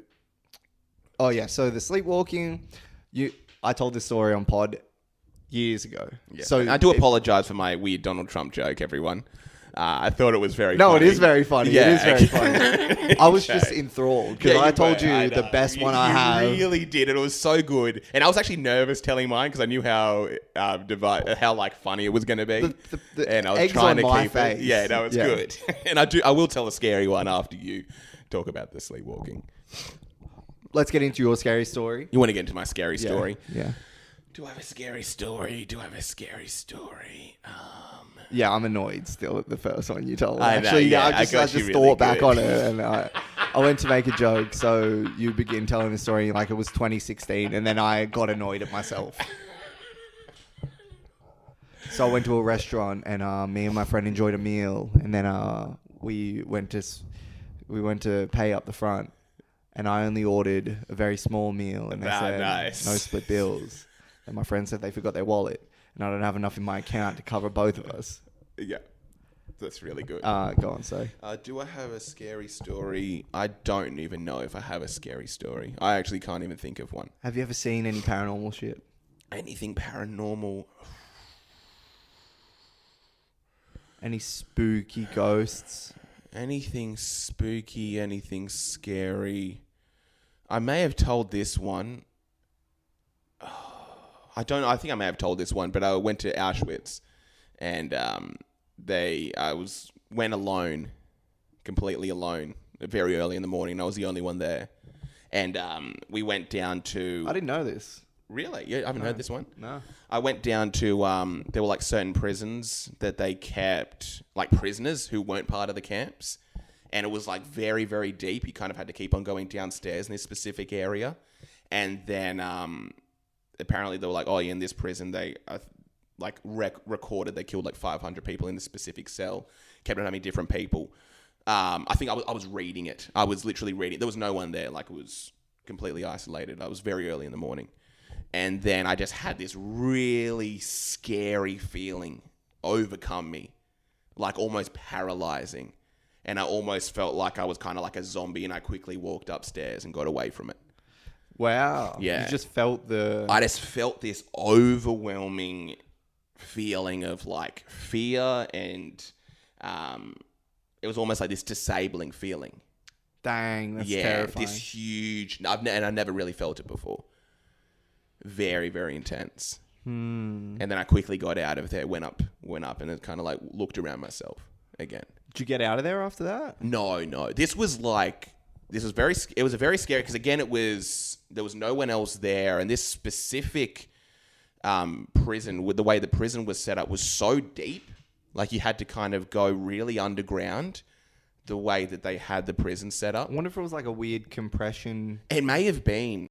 the sleepwalking, I told this story on pod years ago. Yeah. So I do apologize for my weird Donald Trump joke, everyone. I thought it was very No, funny. it is very funny. Yeah, It is very funny. I was just enthralled because I told you the best one I have. You really did. It was so good, and I was actually nervous telling mine because I knew how like funny it was going to be, and I was eggs trying on to my keep face. it. Yeah, that was good. And I will tell a scary one after you talk about the sleepwalking. Let's get into your scary story. You want to get into my scary story? Yeah. Do I have a scary story? Yeah, I'm annoyed still at the first one you told. I know, Actually, yeah, I I just got you really thought back good. on it, and I went to make a joke. So you begin telling the story like it was 2016, and then I got annoyed at myself. So I went to a restaurant, and me and my friend enjoyed a meal, and then we went to pay up the front, and I only ordered a very small meal, and they said nice. no split bills, and my friend said they forgot their wallet. And I don't have enough in my account to cover both of us. Yeah, that's really good. Go on, say. Do I have a scary story? I don't even know if I have a scary story. I actually can't even think of one. Have you ever seen any paranormal shit? Anything paranormal? Any spooky ghosts? Anything spooky? Anything scary? I may have told this one. I think I may have told this one, but I went to Auschwitz, and went alone, completely alone, very early in the morning. I was the only one there, and we went down to. I didn't know this. Really? Yeah, I haven't heard this one. No. I went down to. There were like certain prisons that they kept like prisoners who weren't part of the camps, and it was like very, very deep. You kind of had to keep on going downstairs in this specific area, and then apparently they were like, oh yeah, in this prison they recorded they killed like 500 people in this specific cell. Kept on having different people. I think I was reading it. I was literally reading. There was no one there. Like it was completely isolated. I was very early in the morning, and then I just had this really scary feeling overcome me, like almost paralyzing, and I almost felt like I was kind of like a zombie, and I quickly walked upstairs and got away from it. Wow. Yeah. You just felt the... I just felt this overwhelming feeling of like fear, and it was almost like this disabling feeling. Dang, that's Yeah, terrifying. this huge, and I never really felt it before. Very, very intense. And then I quickly got out of there, went up, and then kind of like looked around myself again. Did you get out of there after that? No. It was very scary because again, there was no one else there, and this specific prison, with the way the prison was set up, was so deep. Like you had to kind of go really underground, the way that they had the prison set up. I wonder if it was like a weird compression. It may have been.